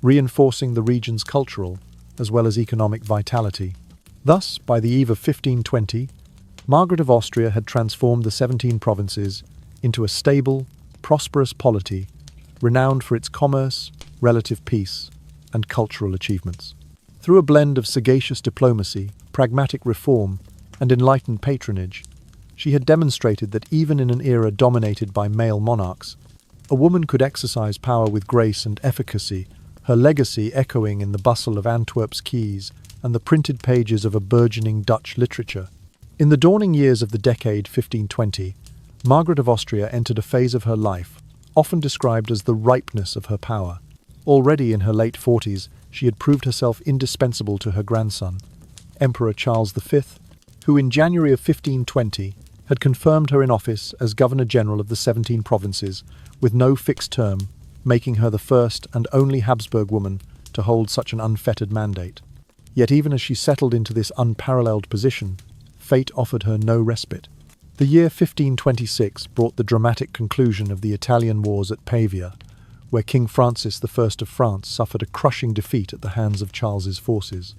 reinforcing the region's cultural as well as economic vitality. Thus, by the eve of 1520, Margaret of Austria had transformed the 17 provinces into a stable, prosperous polity renowned for its commerce, relative peace, and cultural achievements. Through a blend of sagacious diplomacy, pragmatic reform, and enlightened patronage, she had demonstrated that even in an era dominated by male monarchs, a woman could exercise power with grace and efficacy, her legacy echoing in the bustle of Antwerp's quays and the printed pages of a burgeoning Dutch literature. In the dawning years of the decade 1520, Margaret of Austria entered a phase of her life, often described as the ripeness of her power. Already in her late 40s, she had proved herself indispensable to her grandson, Emperor Charles V, who in January of 1520 had confirmed her in office as Governor-General of the 17 provinces, with no fixed term, making her the first and only Habsburg woman to hold such an unfettered mandate. Yet even as she settled into this unparalleled position, fate offered her no respite. The year 1526 brought the dramatic conclusion of the Italian wars at Pavia, where King Francis I of France suffered a crushing defeat at the hands of Charles's forces.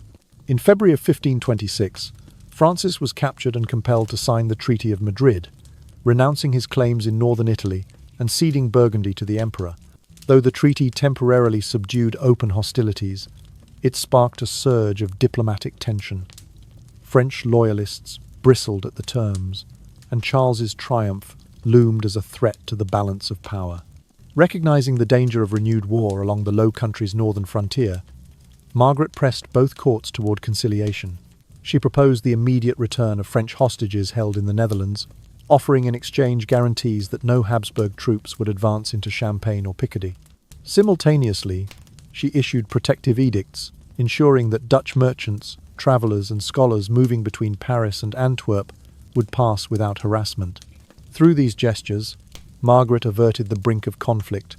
In February of 1526, Francis was captured and compelled to sign the Treaty of Madrid, renouncing his claims in northern Italy and ceding Burgundy to the emperor. Though the treaty temporarily subdued open hostilities, it sparked a surge of diplomatic tension. French loyalists bristled at the terms, and Charles's triumph loomed as a threat to the balance of power. Recognizing the danger of renewed war along the Low Countries' northern frontier, Margaret pressed both courts toward conciliation. She proposed the immediate return of French hostages held in the Netherlands, offering in exchange guarantees that no Habsburg troops would advance into Champagne or Picardy. Simultaneously, she issued protective edicts, ensuring that Dutch merchants, travellers and scholars moving between Paris and Antwerp would pass without harassment. Through these gestures, Margaret averted the brink of conflict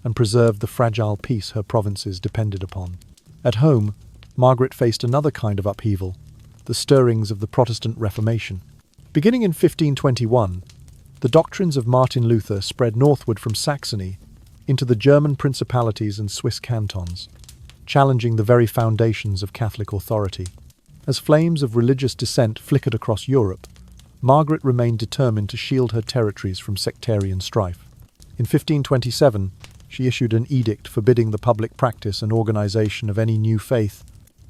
and preserved the fragile peace her provinces depended upon. At home, Margaret faced another kind of upheaval, the stirrings of the Protestant Reformation. Beginning in 1521, the doctrines of Martin Luther spread northward from Saxony into the German principalities and Swiss cantons, challenging the very foundations of Catholic authority. As flames of religious dissent flickered across Europe, Margaret remained determined to shield her territories from sectarian strife. In 1527, she issued an edict forbidding the public practice and organization of any new faith,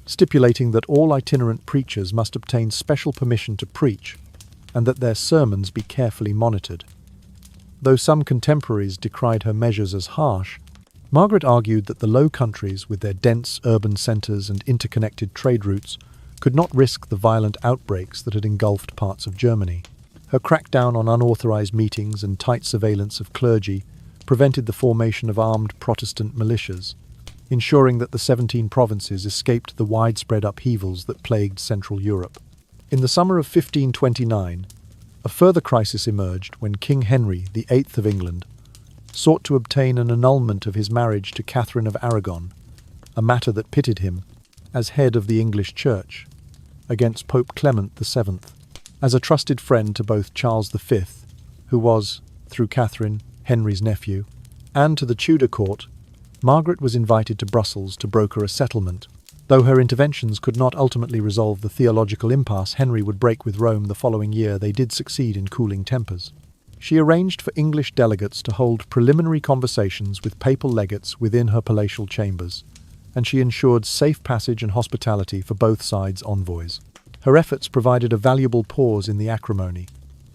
stipulating that all itinerant preachers must obtain special permission to preach, and that their sermons be carefully monitored. Though some contemporaries decried her measures as harsh, Margaret argued that the Low Countries, with their dense urban centres and interconnected trade routes, could not risk the violent outbreaks that had engulfed parts of Germany. Her crackdown on unauthorised meetings and tight surveillance of clergy prevented the formation of armed Protestant militias, ensuring that the 17 provinces escaped the widespread upheavals that plagued Central Europe. In the summer of 1529, a further crisis emerged when King Henry VIII of England sought to obtain an annulment of his marriage to Catherine of Aragon, a matter that pitted him, as head of the English Church, against Pope Clement VII. As a trusted friend to both Charles V, who was, through Catherine, Henry's nephew, and to the Tudor court, Margaret was invited to Brussels to broker a settlement. Though her interventions could not ultimately resolve the theological impasse Henry would break with Rome the following year, they did succeed in cooling tempers. She arranged for English delegates to hold preliminary conversations with papal legates within her palatial chambers, and she ensured safe passage and hospitality for both sides' envoys. Her efforts provided a valuable pause in the acrimony,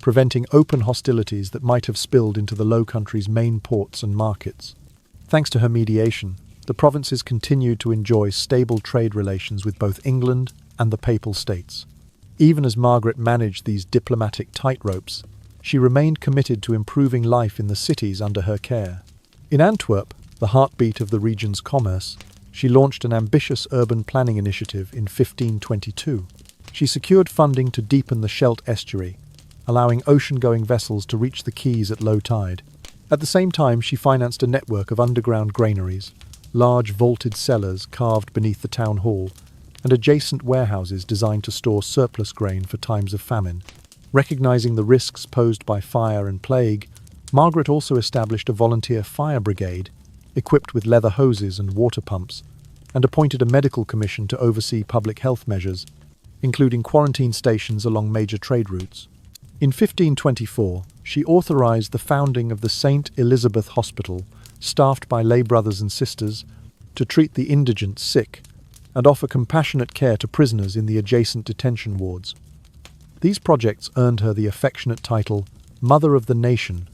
preventing open hostilities that might have spilled into the Low Countries' main ports and markets. Thanks to her mediation, the provinces continued to enjoy stable trade relations with both England and the Papal States. Even as Margaret managed these diplomatic tightropes, she remained committed to improving life in the cities under her care. In Antwerp, the heartbeat of the region's commerce, she launched an ambitious urban planning initiative in 1522. She secured funding to deepen the Scheldt estuary, allowing ocean-going vessels to reach the quays at low tide. At the same time, she financed a network of underground granaries, large vaulted cellars carved beneath the town hall, and adjacent warehouses designed to store surplus grain for times of famine. Recognizing the risks posed by fire and plague, Margaret also established a volunteer fire brigade, equipped with leather hoses and water pumps, and appointed a medical commission to oversee public health measures, including quarantine stations along major trade routes. In 1524, she authorized the founding of the St. Elizabeth Hospital, staffed by lay brothers and sisters, to treat the indigent sick and offer compassionate care to prisoners in the adjacent detention wards. These projects earned her the affectionate title Mother of the Nation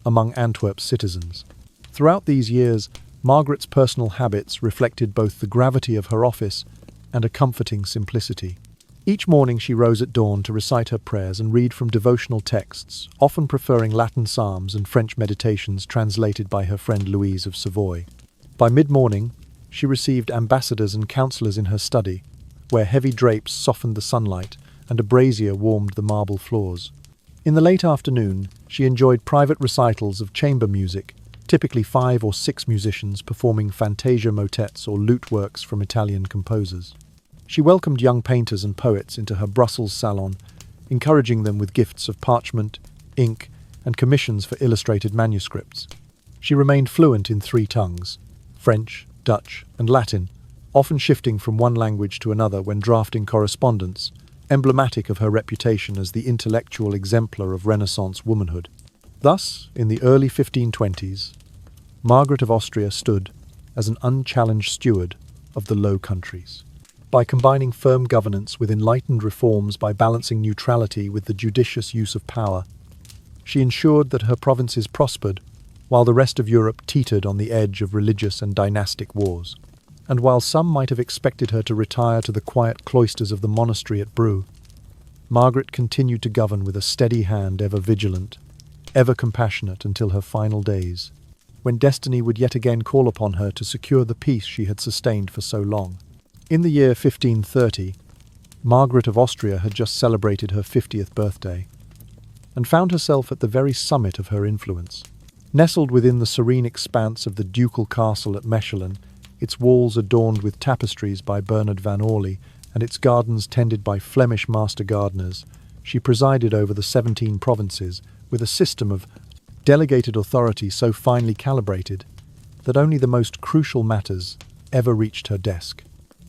among Antwerp's citizens. Throughout these years, Margaret's personal habits reflected both the gravity of her office and a comforting simplicity. Each morning she rose at dawn to recite her prayers and read from devotional texts, often preferring Latin psalms and French meditations translated by her friend Louise of Savoy. By mid-morning, she received ambassadors and councillors in her study, where heavy drapes softened the sunlight and a brazier warmed the marble floors. In the late afternoon, she enjoyed private recitals of chamber music, typically 5 or 6 musicians performing fantasia motets or lute works from Italian composers. She welcomed young painters and poets into her Brussels salon, encouraging them with gifts of parchment, ink, and commissions for illustrated manuscripts. She remained fluent in 3 tongues, French, Dutch, and Latin, often shifting from one language to another when drafting correspondence, emblematic of her reputation as the intellectual exemplar of Renaissance womanhood. Thus, in the early 1520s, Margaret of Austria stood as an unchallenged steward of the Low Countries. By combining firm governance with enlightened reforms, by balancing neutrality with the judicious use of power, she ensured that her provinces prospered while the rest of Europe teetered on the edge of religious and dynastic wars. And while some might have expected her to retire to the quiet cloisters of the monastery at Brou, Margaret continued to govern with a steady hand, ever vigilant, ever compassionate until her final days, when destiny would yet again call upon her to secure the peace she had sustained for so long. In the year 1530, Margaret of Austria had just celebrated her 50th birthday, and found herself at the very summit of her influence. Nestled within the serene expanse of the ducal castle at Mechelen, its walls adorned with tapestries by Bernard van Orley, and its gardens tended by Flemish master gardeners, she presided over the 17 provinces with a system of delegated authority so finely calibrated that only the most crucial matters ever reached her desk.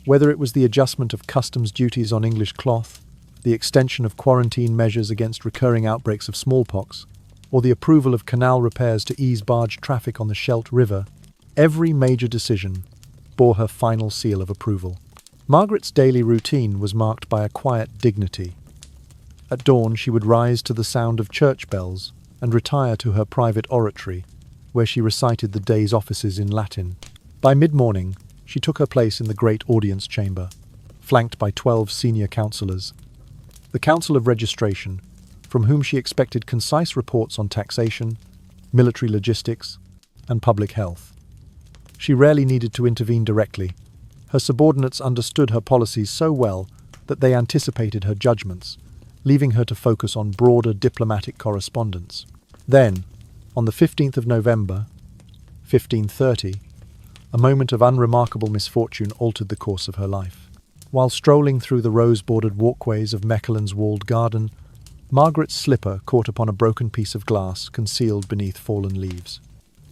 Whether it was the adjustment of customs duties on English cloth, the extension of quarantine measures against recurring outbreaks of smallpox, or the approval of canal repairs to ease barge traffic on the Scheldt River, every major decision bore her final seal of approval. Margaret's daily routine was marked by a quiet dignity. At dawn she would rise to the sound of church bells and retire to her private oratory, where she recited the day's offices in Latin. By mid-morning, she took her place in the great audience chamber, flanked by 12 senior councillors. The Council of Registration, from whom she expected concise reports on taxation, military logistics, and public health. She rarely needed to intervene directly. Her subordinates understood her policies so well that they anticipated her judgments, leaving her to focus on broader diplomatic correspondence. Then, on the 15th of November, 1530, a moment of unremarkable misfortune altered the course of her life. While strolling through the rose-bordered walkways of Mechelen's walled garden, Margaret's slipper caught upon a broken piece of glass concealed beneath fallen leaves.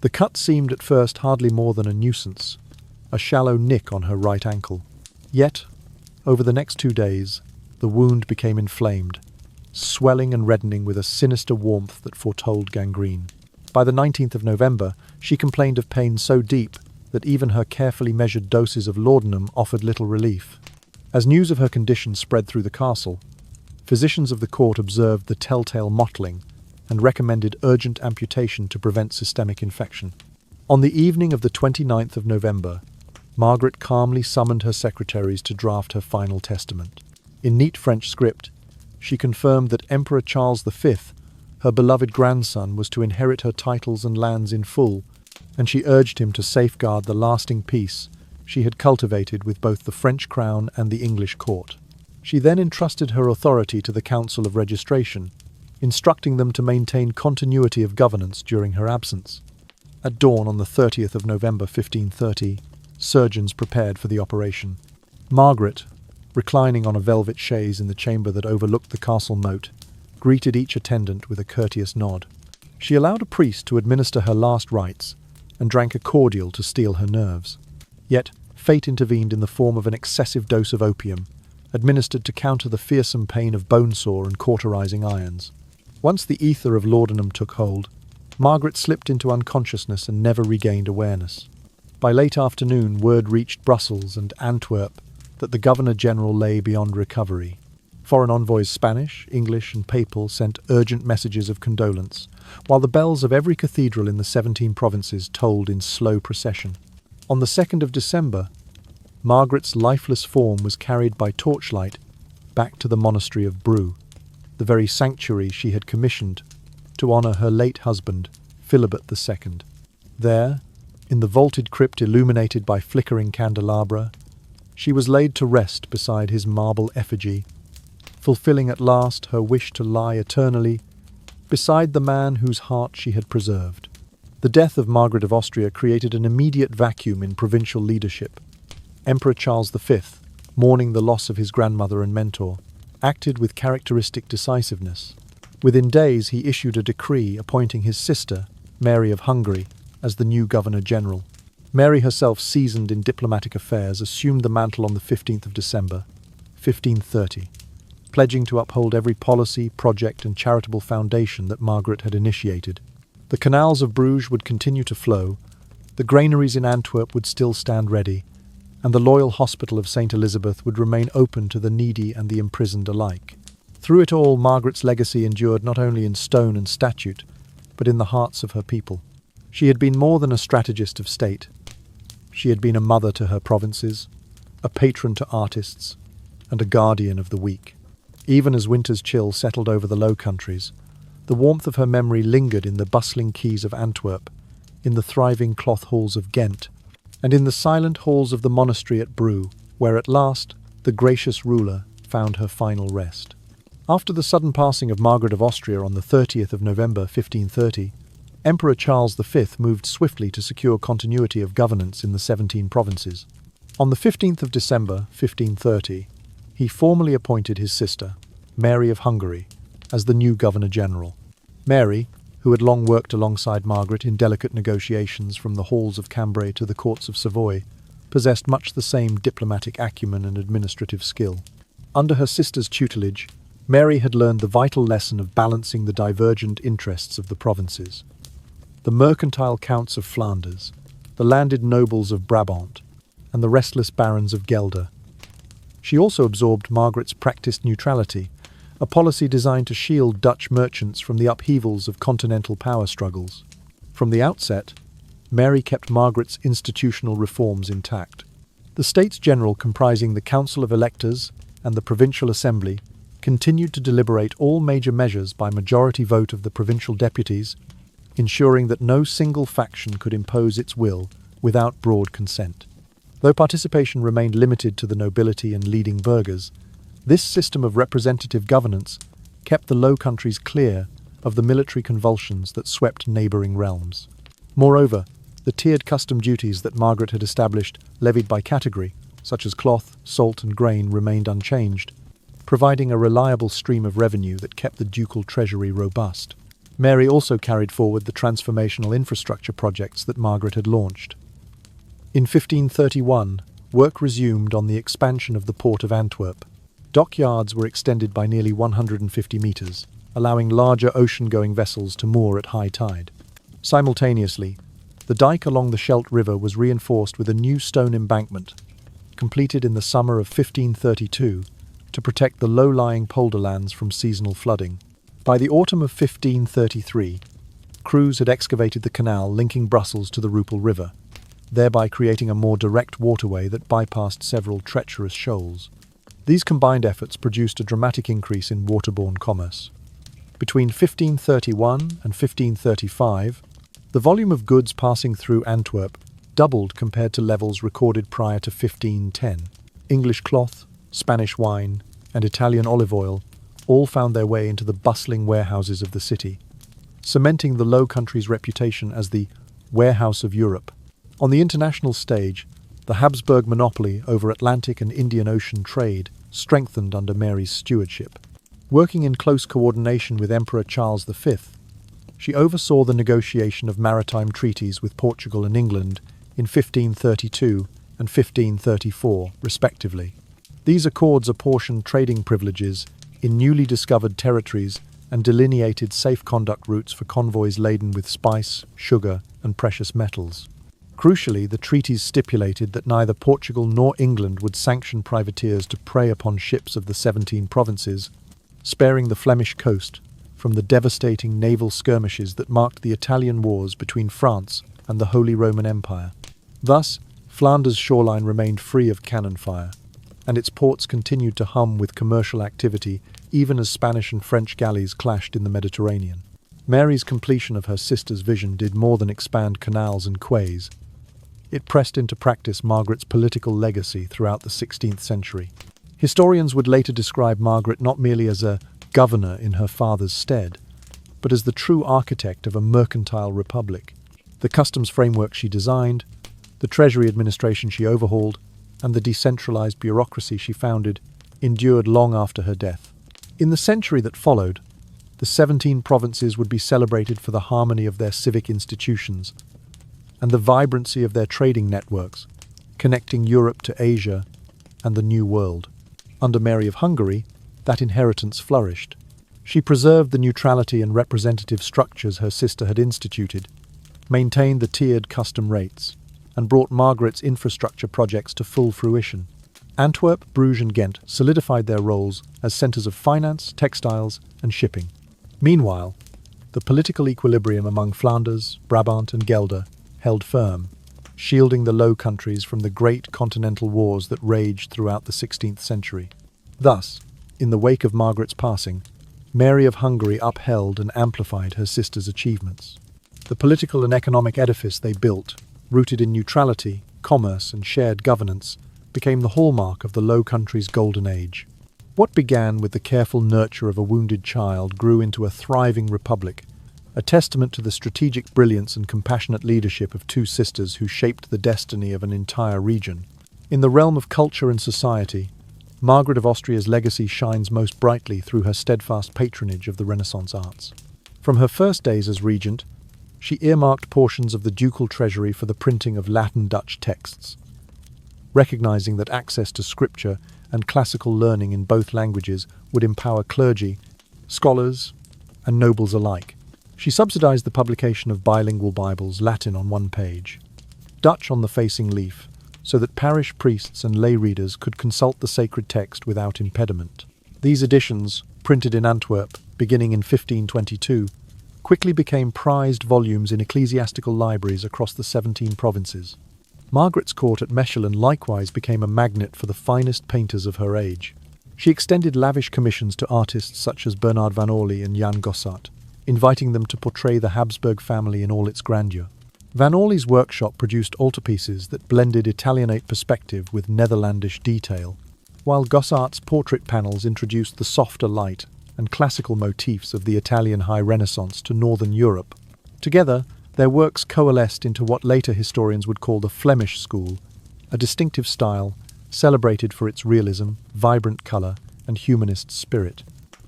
The cut seemed at first hardly more than a nuisance, a shallow nick on her right ankle. Yet, over the next 2 days, the wound became inflamed, swelling and reddening with a sinister warmth that foretold gangrene. By the 19th of November, she complained of pain so deep that even her carefully measured doses of laudanum offered little relief. As news of her condition spread through the castle, physicians of the court observed the telltale mottling and recommended urgent amputation to prevent systemic infection. On the evening of the 29th of November, Margaret calmly summoned her secretaries to draft her final testament. In neat French script, she confirmed that Emperor Charles V, her beloved grandson, was to inherit her titles and lands in full, and she urged him to safeguard the lasting peace she had cultivated with both the French crown and the English court. She then entrusted her authority to the Council of Registration, instructing them to maintain continuity of governance during her absence. At dawn on the 30th of November 1530, surgeons prepared for the operation. Margaret, reclining on a velvet chaise in the chamber that overlooked the castle moat, greeted each attendant with a courteous nod. She allowed a priest to administer her last rites and drank a cordial to steel her nerves. Yet, fate intervened in the form of an excessive dose of opium, administered to counter the fearsome pain of bone sore and cauterizing irons. Once the ether of laudanum took hold, Margaret slipped into unconsciousness and never regained awareness. By late afternoon, word reached Brussels and Antwerp that the Governor-General lay beyond recovery. Foreign envoys Spanish, English and Papal sent urgent messages of condolence, while the bells of every cathedral in the 17 provinces tolled in slow procession. On the 2nd of December, Margaret's lifeless form was carried by torchlight back to the monastery of Brou, the very sanctuary she had commissioned to honour her late husband, Philibert II. There, in the vaulted crypt illuminated by flickering candelabra, she was laid to rest beside his marble effigy, fulfilling at last her wish to lie eternally beside the man whose heart she had preserved. The death of Margaret of Austria created an immediate vacuum in provincial leadership. Emperor Charles V, mourning the loss of his grandmother and mentor, acted with characteristic decisiveness. Within days he issued a decree appointing his sister, Mary of Hungary, as the new Governor-General. Mary herself, seasoned in diplomatic affairs, assumed the mantle on the 15th of December, 1530, pledging to uphold every policy, project and charitable foundation that Margaret had initiated. The canals of Bruges would continue to flow, the granaries in Antwerp would still stand ready, and the loyal hospital of St. Elizabeth would remain open to the needy and the imprisoned alike. Through it all, Margaret's legacy endured not only in stone and statute, but in the hearts of her people. She had been more than a strategist of state. She had been a mother to her provinces, a patron to artists, and a guardian of the weak. Even as winter's chill settled over the Low Countries, the warmth of her memory lingered in the bustling quays of Antwerp, in the thriving cloth halls of Ghent, and in the silent halls of the monastery at Brou, where at last the gracious ruler found her final rest. After the sudden passing of Margaret of Austria on the 30th of November 1530, Emperor Charles V moved swiftly to secure continuity of governance in the 17 provinces. On the 15th of December 1530, he formally appointed his sister, Mary of Hungary, as the new Governor-General. Mary, who had long worked alongside Margaret in delicate negotiations from the halls of Cambrai to the courts of Savoy, possessed much the same diplomatic acumen and administrative skill. Under her sister's tutelage, Mary had learned the vital lesson of balancing the divergent interests of the provinces. The mercantile counts of Flanders, the landed nobles of Brabant, and the restless barons of Gelder. She also absorbed Margaret's practiced neutrality, a policy designed to shield Dutch merchants from the upheavals of continental power struggles. From the outset, Mary kept Margaret's institutional reforms intact. The States General, comprising the Council of Electors and the Provincial Assembly, continued to deliberate all major measures by majority vote of the provincial deputies, ensuring that no single faction could impose its will without broad consent. Though participation remained limited to the nobility and leading burghers, this system of representative governance kept the Low Countries clear of the military convulsions that swept neighbouring realms. Moreover, the tiered custom duties that Margaret had established, levied by category, such as cloth, salt and grain, remained unchanged, providing a reliable stream of revenue that kept the ducal treasury robust. Mary also carried forward the transformational infrastructure projects that Margaret had launched. In 1531, work resumed on the expansion of the port of Antwerp. Dockyards were extended by nearly 150 metres, allowing larger ocean-going vessels to moor at high tide. Simultaneously, the dike along the Scheldt River was reinforced with a new stone embankment, completed in the summer of 1532, to protect the low-lying polderlands from seasonal flooding. By the autumn of 1533, crews had excavated the canal linking Brussels to the Rupel River, thereby creating a more direct waterway that bypassed several treacherous shoals. These combined efforts produced a dramatic increase in waterborne commerce. Between 1531 and 1535, the volume of goods passing through Antwerp doubled compared to levels recorded prior to 1510. English cloth, Spanish wine, and Italian olive oil all found their way into the bustling warehouses of the city, cementing the Low Countries' reputation as the warehouse of Europe. On the international stage, the Habsburg monopoly over Atlantic and Indian Ocean trade strengthened under Mary's stewardship. Working in close coordination with Emperor Charles V, she oversaw the negotiation of maritime treaties with Portugal and England in 1532 and 1534, respectively. These accords apportioned trading privileges in newly discovered territories and delineated safe conduct routes for convoys laden with spice, sugar, and precious metals. Crucially, the treaties stipulated that neither Portugal nor England would sanction privateers to prey upon ships of the 17 provinces, sparing the Flemish coast from the devastating naval skirmishes that marked the Italian wars between France and the Holy Roman Empire. Thus, Flanders' shoreline remained free of cannon fire, and its ports continued to hum with commercial activity even as Spanish and French galleys clashed in the Mediterranean. Mary's completion of her sister's vision did more than expand canals and quays. It pressed into practice Margaret's political legacy throughout the 16th century. Historians would later describe Margaret not merely as a governor in her father's stead, but as the true architect of a mercantile republic. The customs framework she designed, the treasury administration she overhauled, and the decentralized bureaucracy she founded endured long after her death. In the century that followed, the 17 provinces would be celebrated for the harmony of their civic institutions and the vibrancy of their trading networks, connecting Europe to Asia and the New World. Under Mary of Hungary, that inheritance flourished. She preserved the neutrality and representative structures her sister had instituted, maintained the tiered custom rates, and brought Margaret's infrastructure projects to full fruition. Antwerp, Bruges and Ghent solidified their roles as centres of finance, textiles and shipping. Meanwhile, the political equilibrium among Flanders, Brabant and Gelder held firm, shielding the Low Countries from the great continental wars that raged throughout the 16th century. Thus, in the wake of Margaret's passing, Mary of Hungary upheld and amplified her sister's achievements. The political and economic edifice they built, rooted in neutrality, commerce and shared governance, became the hallmark of the Low Countries' golden age. What began with the careful nurture of a wounded child grew into a thriving republic, a testament to the strategic brilliance and compassionate leadership of two sisters who shaped the destiny of an entire region. In the realm of culture and society, Margaret of Austria's legacy shines most brightly through her steadfast patronage of the Renaissance arts. From her first days as regent, she earmarked portions of the ducal treasury for the printing of Latin Dutch texts, recognizing that access to scripture and classical learning in both languages would empower clergy, scholars, and nobles alike. She subsidized the publication of bilingual Bibles, Latin on one page, Dutch on the facing leaf, so that parish priests and lay readers could consult the sacred text without impediment. These editions, printed in Antwerp beginning in 1522, quickly became prized volumes in ecclesiastical libraries across the 17 provinces. Margaret's court at Mechelen likewise became a magnet for the finest painters of her age. She extended lavish commissions to artists such as Bernard van Orly and Jan Gossart, inviting them to portray the Habsburg family in all its grandeur. Van Orly's workshop produced altarpieces that blended Italianate perspective with Netherlandish detail, while Gossart's portrait panels introduced the softer light and classical motifs of the Italian High Renaissance to Northern Europe. Together, their works coalesced into what later historians would call the Flemish school, a distinctive style celebrated for its realism, vibrant colour, and humanist spirit.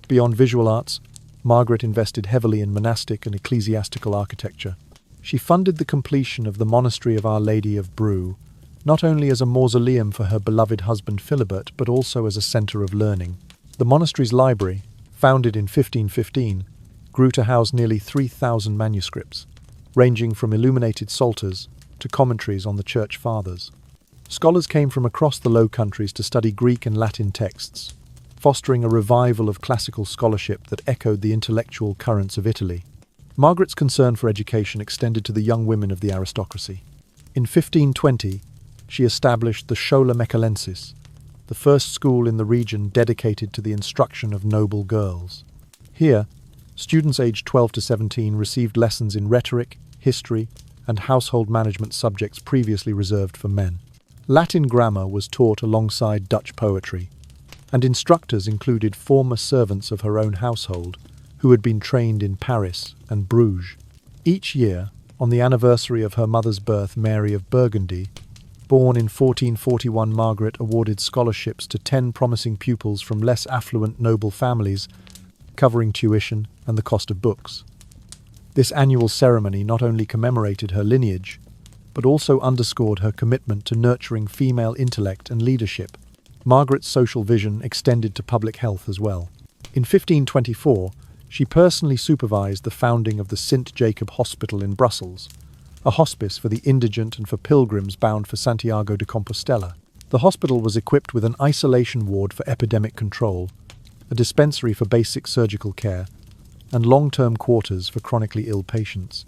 Beyond visual arts, Margaret invested heavily in monastic and ecclesiastical architecture. She funded the completion of the monastery of Our Lady of Brou, not only as a mausoleum for her beloved husband Philibert, but also as a centre of learning. The monastery's library, founded in 1515, grew to house nearly 3,000 manuscripts, ranging from illuminated psalters to commentaries on the Church Fathers. Scholars came from across the Low Countries to study Greek and Latin texts, fostering a revival of classical scholarship that echoed the intellectual currents of Italy. Margaret's concern for education extended to the young women of the aristocracy. In 1520, she established the Schola Mechelensis, the first school in the region dedicated to the instruction of noble girls. Here, students aged 12 to 17 received lessons in rhetoric, history, and household management subjects previously reserved for men. Latin grammar was taught alongside Dutch poetry, and instructors included former servants of her own household who had been trained in Paris and Bruges. Each year, on the anniversary of her mother's birth, Mary of Burgundy, born in 1441, Margaret awarded scholarships to 10 promising pupils from less affluent noble families, covering tuition and the cost of books. This annual ceremony not only commemorated her lineage, but also underscored her commitment to nurturing female intellect and leadership. Margaret's social vision extended to public health as well. In 1524, She personally supervised the founding of the St. Jacob Hospital in Brussels, a hospice for the indigent and for pilgrims bound for Santiago de Compostela. The hospital was equipped with an isolation ward for epidemic control, a dispensary for basic surgical care, and long-term quarters for chronically ill patients.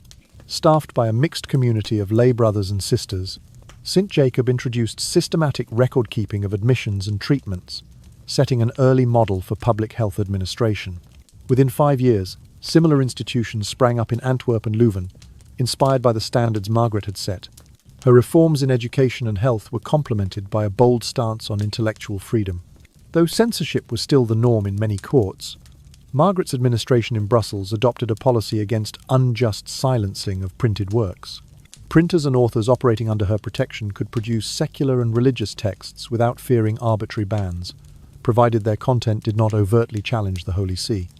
Staffed by a mixed community of lay brothers and sisters, St. Jacob introduced systematic record-keeping of admissions and treatments, setting an early model for public health administration. Within 5 years, similar institutions sprang up in Antwerp and Leuven, inspired by the standards Margaret had set. Her reforms in education and health were complemented by a bold stance on intellectual freedom. Though censorship was still the norm in many courts, Margaret's administration in Brussels adopted a policy against unjust silencing of printed works. Printers and authors operating under her protection could produce secular and religious texts without fearing arbitrary bans, provided their content did not overtly challenge the Holy See.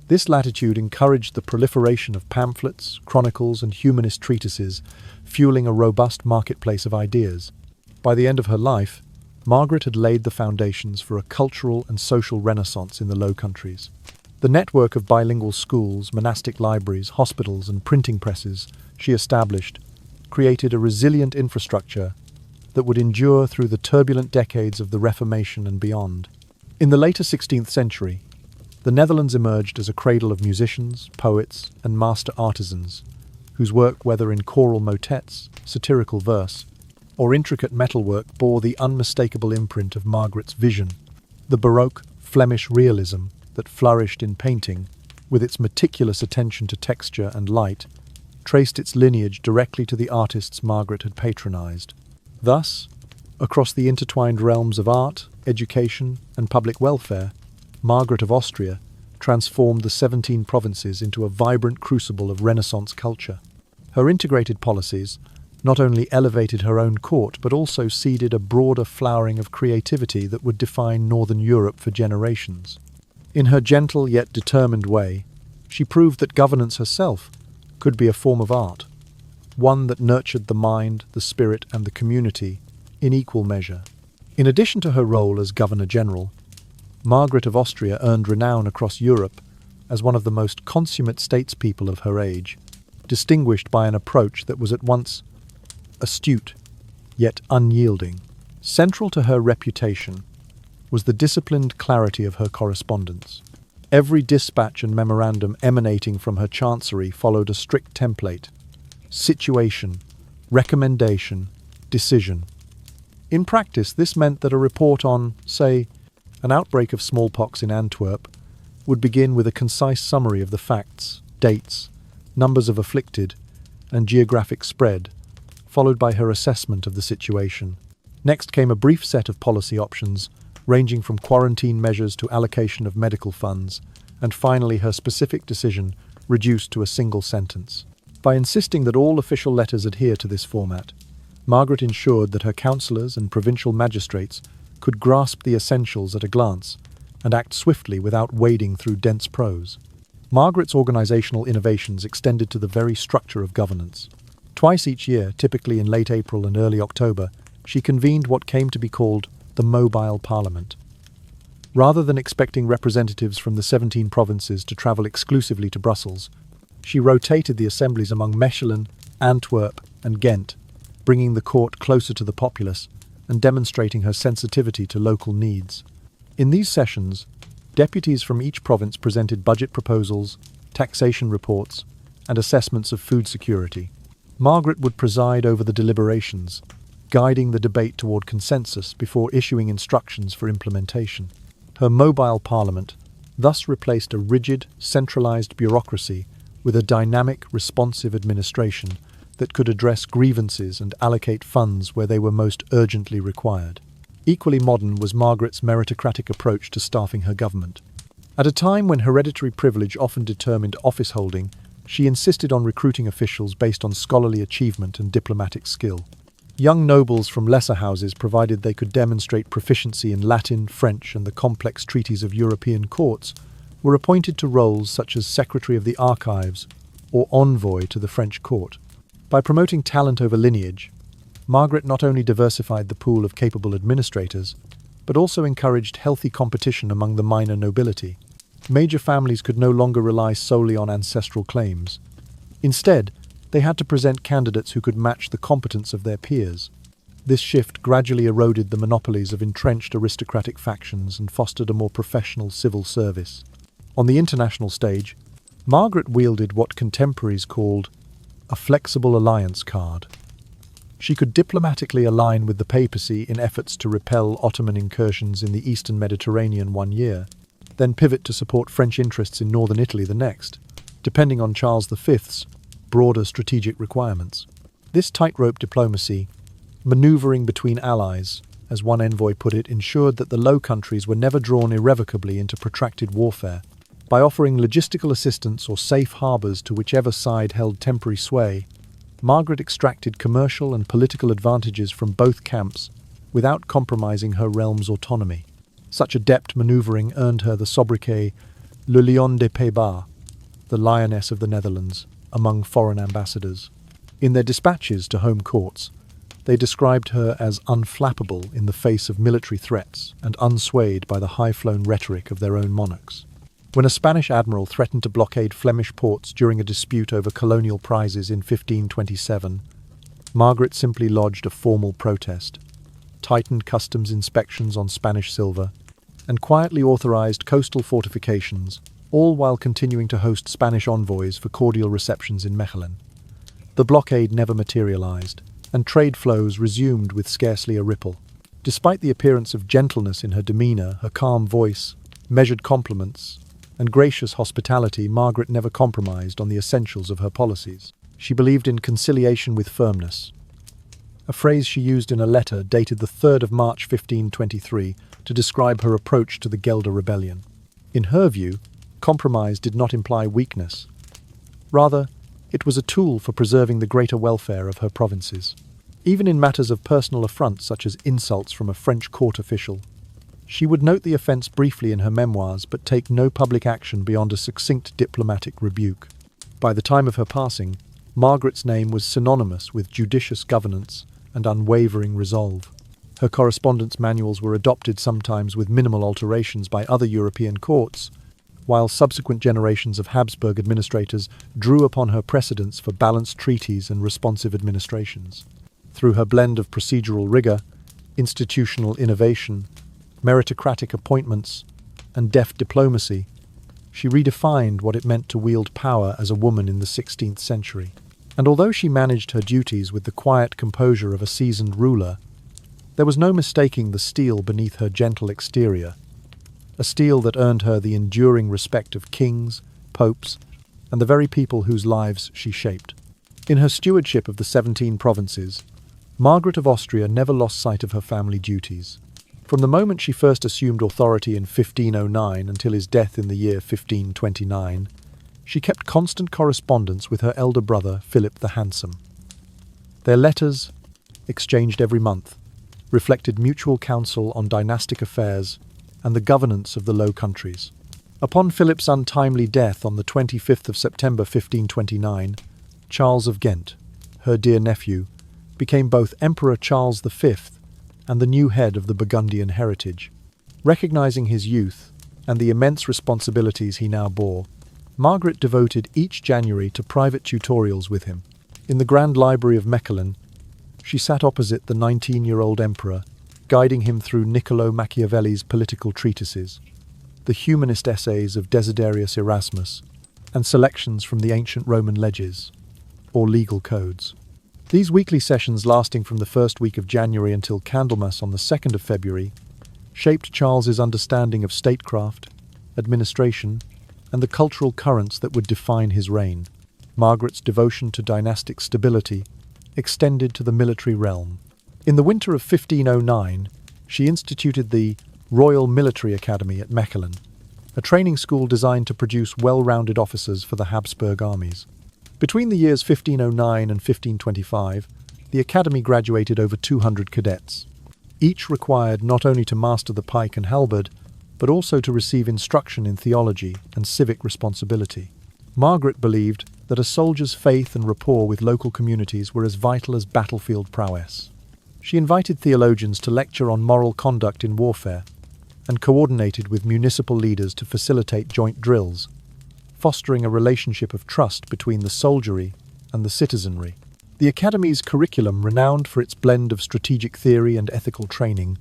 This latitude encouraged the proliferation of pamphlets, chronicles, and humanist treatises, fueling a robust marketplace of ideas. By the end of her life, Margaret had laid the foundations for a cultural and social renaissance in the Low Countries. The network of bilingual schools, monastic libraries, hospitals, and printing presses she established created a resilient infrastructure that would endure through the turbulent decades of the Reformation and beyond. In the later 16th century, the Netherlands emerged as a cradle of musicians, poets, and master artisans, whose work, whether in choral motets, satirical verse, or intricate metalwork, bore the unmistakable imprint of Margaret's vision. The Baroque Flemish realism that flourished in painting, with its meticulous attention to texture and light, traced its lineage directly to the artists Margaret had patronized. Thus, across the intertwined realms of art, education, and public welfare, Margaret of Austria transformed the 17 provinces into a vibrant crucible of Renaissance culture. Her integrated policies not only elevated her own court but also seeded a broader flowering of creativity that would define Northern Europe for generations. In her gentle yet determined way, she proved that governance herself could be a form of art, one that nurtured the mind, the spirit, and the community in equal measure. In addition to her role as Governor-General, Margaret of Austria earned renown across Europe as one of the most consummate statespeople of her age, distinguished by an approach that was at once astute yet unyielding. Central to her reputation was the disciplined clarity of her correspondence. Every dispatch and memorandum emanating from her chancery followed a strict template: situation, recommendation, decision. In practice, this meant that a report on, say, an outbreak of smallpox in Antwerp would begin with a concise summary of the facts, dates, numbers of afflicted, and geographic spread, followed by her assessment of the situation. Next came a brief set of policy options, ranging from quarantine measures to allocation of medical funds, and finally her specific decision, reduced to a single sentence. By insisting that all official letters adhere to this format, Margaret ensured that her councillors and provincial magistrates could grasp the essentials at a glance and act swiftly without wading through dense prose. Margaret's organisational innovations extended to the very structure of governance. Twice each year, typically in late April and early October, she convened what came to be called the Mobile Parliament. Rather than expecting representatives from the 17 provinces to travel exclusively to Brussels, she rotated the assemblies among Mechelen, Antwerp, and Ghent, bringing the court closer to the populace and demonstrating her sensitivity to local needs. In these sessions, deputies from each province presented budget proposals, taxation reports, and assessments of food security. Margaret would preside over the deliberations, guiding the debate toward consensus before issuing instructions for implementation. Her mobile parliament thus replaced a rigid, centralized bureaucracy with a dynamic, responsive administration that could address grievances and allocate funds where they were most urgently required. Equally modern was Margaret's meritocratic approach to staffing her government. At a time when hereditary privilege often determined office holding, she insisted on recruiting officials based on scholarly achievement and diplomatic skill. Young nobles from lesser houses, provided they could demonstrate proficiency in Latin, French, and the complex treaties of European courts, were appointed to roles such as Secretary of the Archives or Envoy to the French court. By promoting talent over lineage, Margaret not only diversified the pool of capable administrators, but also encouraged healthy competition among the minor nobility. Major families could no longer rely solely on ancestral claims. Instead, they had to present candidates who could match the competence of their peers. This shift gradually eroded the monopolies of entrenched aristocratic factions and fostered a more professional civil service. On the international stage, Margaret wielded what contemporaries called a flexible alliance card. She could diplomatically align with the papacy in efforts to repel Ottoman incursions in the eastern Mediterranean one year, then pivot to support French interests in northern Italy the next, depending on Charles V's broader strategic requirements. This tightrope diplomacy, maneuvering between allies, as one envoy put it, ensured that the Low Countries were never drawn irrevocably into protracted warfare. By offering logistical assistance or safe harbours to whichever side held temporary sway, Margaret extracted commercial and political advantages from both camps without compromising her realm's autonomy. Such adept manoeuvring earned her the sobriquet Le Lion des Pays-Bas, the Lioness of the Netherlands, among foreign ambassadors. In their dispatches to home courts, they described her as unflappable in the face of military threats and unswayed by the high-flown rhetoric of their own monarchs. When a Spanish admiral threatened to blockade Flemish ports during a dispute over colonial prizes in 1527, Margaret simply lodged a formal protest, tightened customs inspections on Spanish silver, and quietly authorized coastal fortifications, all while continuing to host Spanish envoys for cordial receptions in Mechelen. The blockade never materialized, and trade flows resumed with scarcely a ripple. Despite the appearance of gentleness in her demeanor, her calm voice, measured compliments, and gracious hospitality, Margaret never compromised on the essentials of her policies. She believed in conciliation with firmness, a phrase she used in a letter dated the 3rd of March 1523 to describe her approach to the Gelder Rebellion. In her view, compromise did not imply weakness. Rather, it was a tool for preserving the greater welfare of her provinces. Even in matters of personal affront such as insults from a French court official, she would note the offence briefly in her memoirs but take no public action beyond a succinct diplomatic rebuke. By the time of her passing, Margaret's name was synonymous with judicious governance and unwavering resolve. Her correspondence manuals were adopted sometimes with minimal alterations by other European courts, while subsequent generations of Habsburg administrators drew upon her precedents for balanced treaties and responsive administrations. Through her blend of procedural rigor, institutional innovation, meritocratic appointments, and deft diplomacy, she redefined what it meant to wield power as a woman in the 16th century. And although she managed her duties with the quiet composure of a seasoned ruler, there was no mistaking the steel beneath her gentle exterior, a steel that earned her the enduring respect of kings, popes, and the very people whose lives she shaped. In her stewardship of the 17 provinces, Margaret of Austria never lost sight of her family duties. From the moment she first assumed authority in 1509 until his death in the year 1529, she kept constant correspondence with her elder brother, Philip the Handsome. Their letters, exchanged every month, reflected mutual counsel on dynastic affairs and the governance of the Low Countries. Upon Philip's untimely death on the 25th of September 1529, Charles of Ghent, her dear nephew, became both Emperor Charles V and the new head of the Burgundian heritage. Recognizing his youth and the immense responsibilities he now bore, Margaret devoted each January to private tutorials with him. In the Grand Library of Mechelen, she sat opposite the 19-year-old emperor, guiding him through Niccolò Machiavelli's political treatises, the humanist essays of Desiderius Erasmus, and selections from the ancient Roman leges, or legal codes. These weekly sessions, lasting from the first week of January until Candlemas on the 2nd of February, shaped Charles's understanding of statecraft, administration, and the cultural currents that would define his reign. Margaret's devotion to dynastic stability extended to the military realm. In the winter of 1509, she instituted the Royal Military Academy at Mechelen, a training school designed to produce well-rounded officers for the Habsburg armies. Between the years 1509 and 1525, the academy graduated over 200 cadets. Each required not only to master the pike and halberd, but also to receive instruction in theology and civic responsibility. Margaret believed that a soldier's faith and rapport with local communities were as vital as battlefield prowess. She invited theologians to lecture on moral conduct in warfare, and coordinated with municipal leaders to facilitate joint drills, fostering a relationship of trust between the soldiery and the citizenry. The Academy's curriculum, renowned for its blend of strategic theory and ethical training,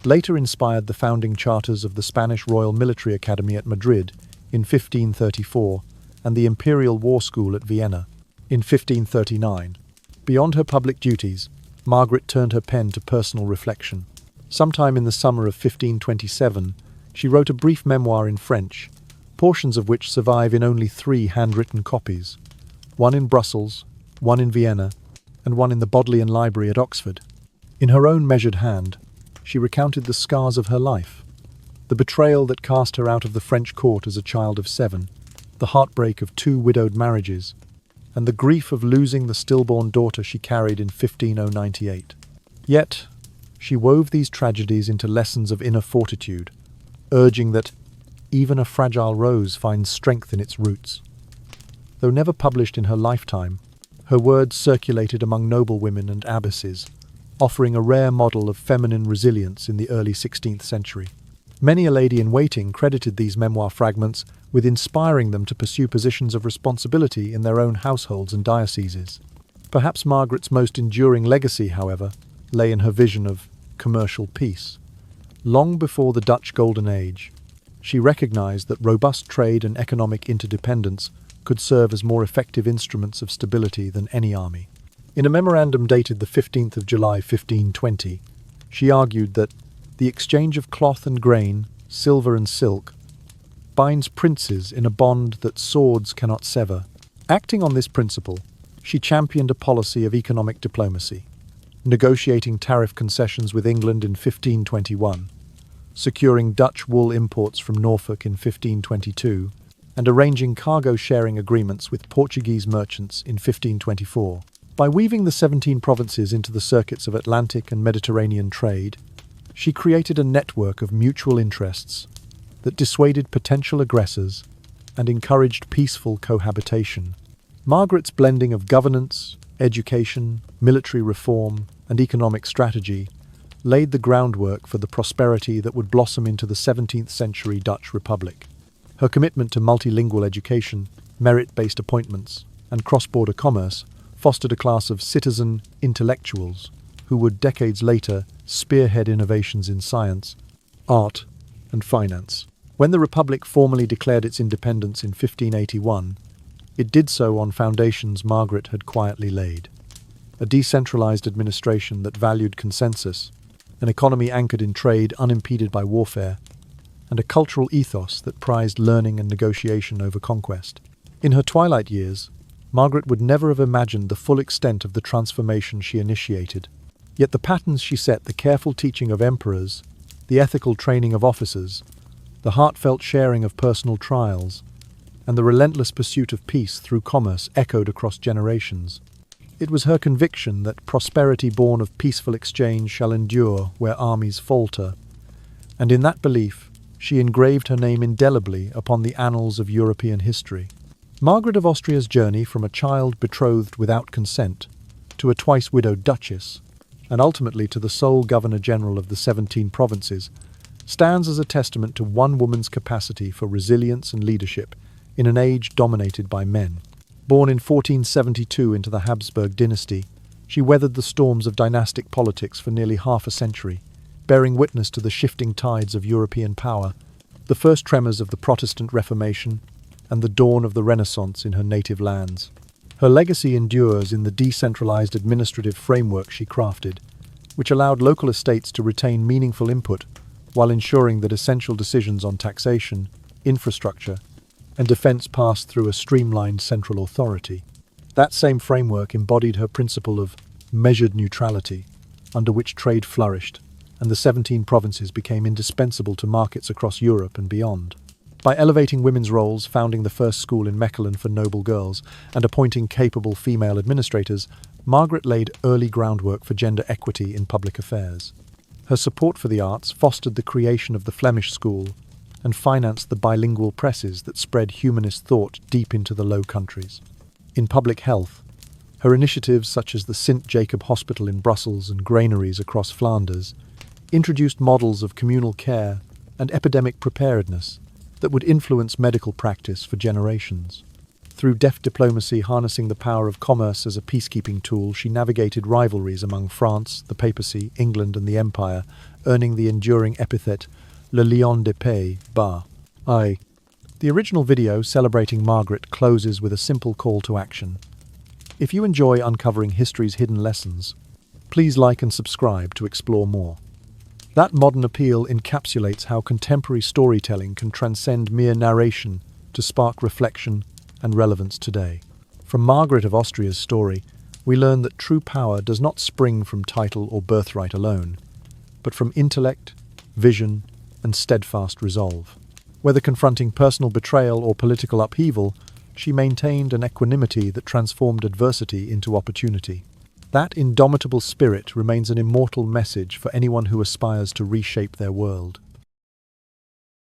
later inspired the founding charters of the Spanish Royal Military Academy at Madrid in 1534 and the Imperial War School at Vienna in 1539. Beyond her public duties, Margaret turned her pen to personal reflection. Sometime in the summer of 1527, she wrote a brief memoir in French, portions of which survive in only 3 handwritten copies, one in Brussels, one in Vienna, and one in the Bodleian Library at Oxford. In her own measured hand, she recounted the scars of her life, the betrayal that cast her out of the French court as a child of 7, the heartbreak of 2 widowed marriages, and the grief of losing the stillborn daughter she carried in 1598. Yet, she wove these tragedies into lessons of inner fortitude, urging that even a fragile rose finds strength in its roots. Though never published in her lifetime, her words circulated among noblewomen and abbesses, offering a rare model of feminine resilience in the early 16th century. Many a lady-in-waiting credited these memoir fragments with inspiring them to pursue positions of responsibility in their own households and dioceses. Perhaps Margaret's most enduring legacy, however, lay in her vision of commercial peace. Long before the Dutch Golden Age, she recognized that robust trade and economic interdependence could serve as more effective instruments of stability than any army. In a memorandum dated the 15th of July 1520, she argued that the exchange of cloth and grain, silver and silk, binds princes in a bond that swords cannot sever. Acting on this principle, she championed a policy of economic diplomacy, negotiating tariff concessions with England in 1521, securing Dutch wool imports from Norfolk in 1522, and arranging cargo-sharing agreements with Portuguese merchants in 1524. By weaving the 17 provinces into the circuits of Atlantic and Mediterranean trade, she created a network of mutual interests that dissuaded potential aggressors and encouraged peaceful cohabitation. Margaret's blending of governance, education, military reform, and economic strategy laid the groundwork for the prosperity that would blossom into the 17th century Dutch Republic. Her commitment to multilingual education, merit-based appointments, and cross-border commerce fostered a class of citizen intellectuals who would decades later spearhead innovations in science, art, and finance. When the Republic formally declared its independence in 1581, it did so on foundations Margaret had quietly laid. A decentralized administration that valued consensus, an economy anchored in trade unimpeded by warfare, and a cultural ethos that prized learning and negotiation over conquest. In her twilight years, Margaret would never have imagined the full extent of the transformation she initiated. Yet the patterns she set, the careful teaching of emperors, the ethical training of officers, the heartfelt sharing of personal trials, and the relentless pursuit of peace through commerce echoed across generations. It was her conviction that prosperity born of peaceful exchange shall endure where armies falter, and in that belief she engraved her name indelibly upon the annals of European history. Margaret of Austria's journey from a child betrothed without consent to a twice-widowed duchess, and ultimately to the sole Governor-General of the 17 provinces, stands as a testament to one woman's capacity for resilience and leadership in an age dominated by men. Born in 1472 into the Habsburg dynasty, she weathered the storms of dynastic politics for nearly half a century, bearing witness to the shifting tides of European power, the first tremors of the Protestant Reformation, and the dawn of the Renaissance in her native lands. Her legacy endures in the decentralized administrative framework she crafted, which allowed local estates to retain meaningful input while ensuring that essential decisions on taxation, infrastructure, and defense passed through a streamlined central authority. That same framework embodied her principle of measured neutrality, under which trade flourished, and the 17 provinces became indispensable to markets across Europe and beyond. By elevating women's roles, founding the first school in Mechelen for noble girls, and appointing capable female administrators, Margaret laid early groundwork for gender equity in public affairs. Her support for the arts fostered the creation of the Flemish School and financed the bilingual presses that spread humanist thought deep into the Low Countries. In public health, her initiatives such as the St. Jacob Hospital in Brussels and granaries across Flanders introduced models of communal care and epidemic preparedness that would influence medical practice for generations. Through deft diplomacy harnessing the power of commerce as a peacekeeping tool, she navigated rivalries among France, the papacy, England and the Empire, earning the enduring epithet Le Lion de Pays Bas. The original video celebrating Margaret closes with a simple call to action. If you enjoy uncovering history's hidden lessons, please like and subscribe to explore more. That modern appeal encapsulates how contemporary storytelling can transcend mere narration to spark reflection and relevance today. From Margaret of Austria's story, we learn that true power does not spring from title or birthright alone, but from intellect, vision, and steadfast resolve. Whether confronting personal betrayal or political upheaval, she maintained an equanimity that transformed adversity into opportunity. That indomitable spirit remains an immortal message for anyone who aspires to reshape their world.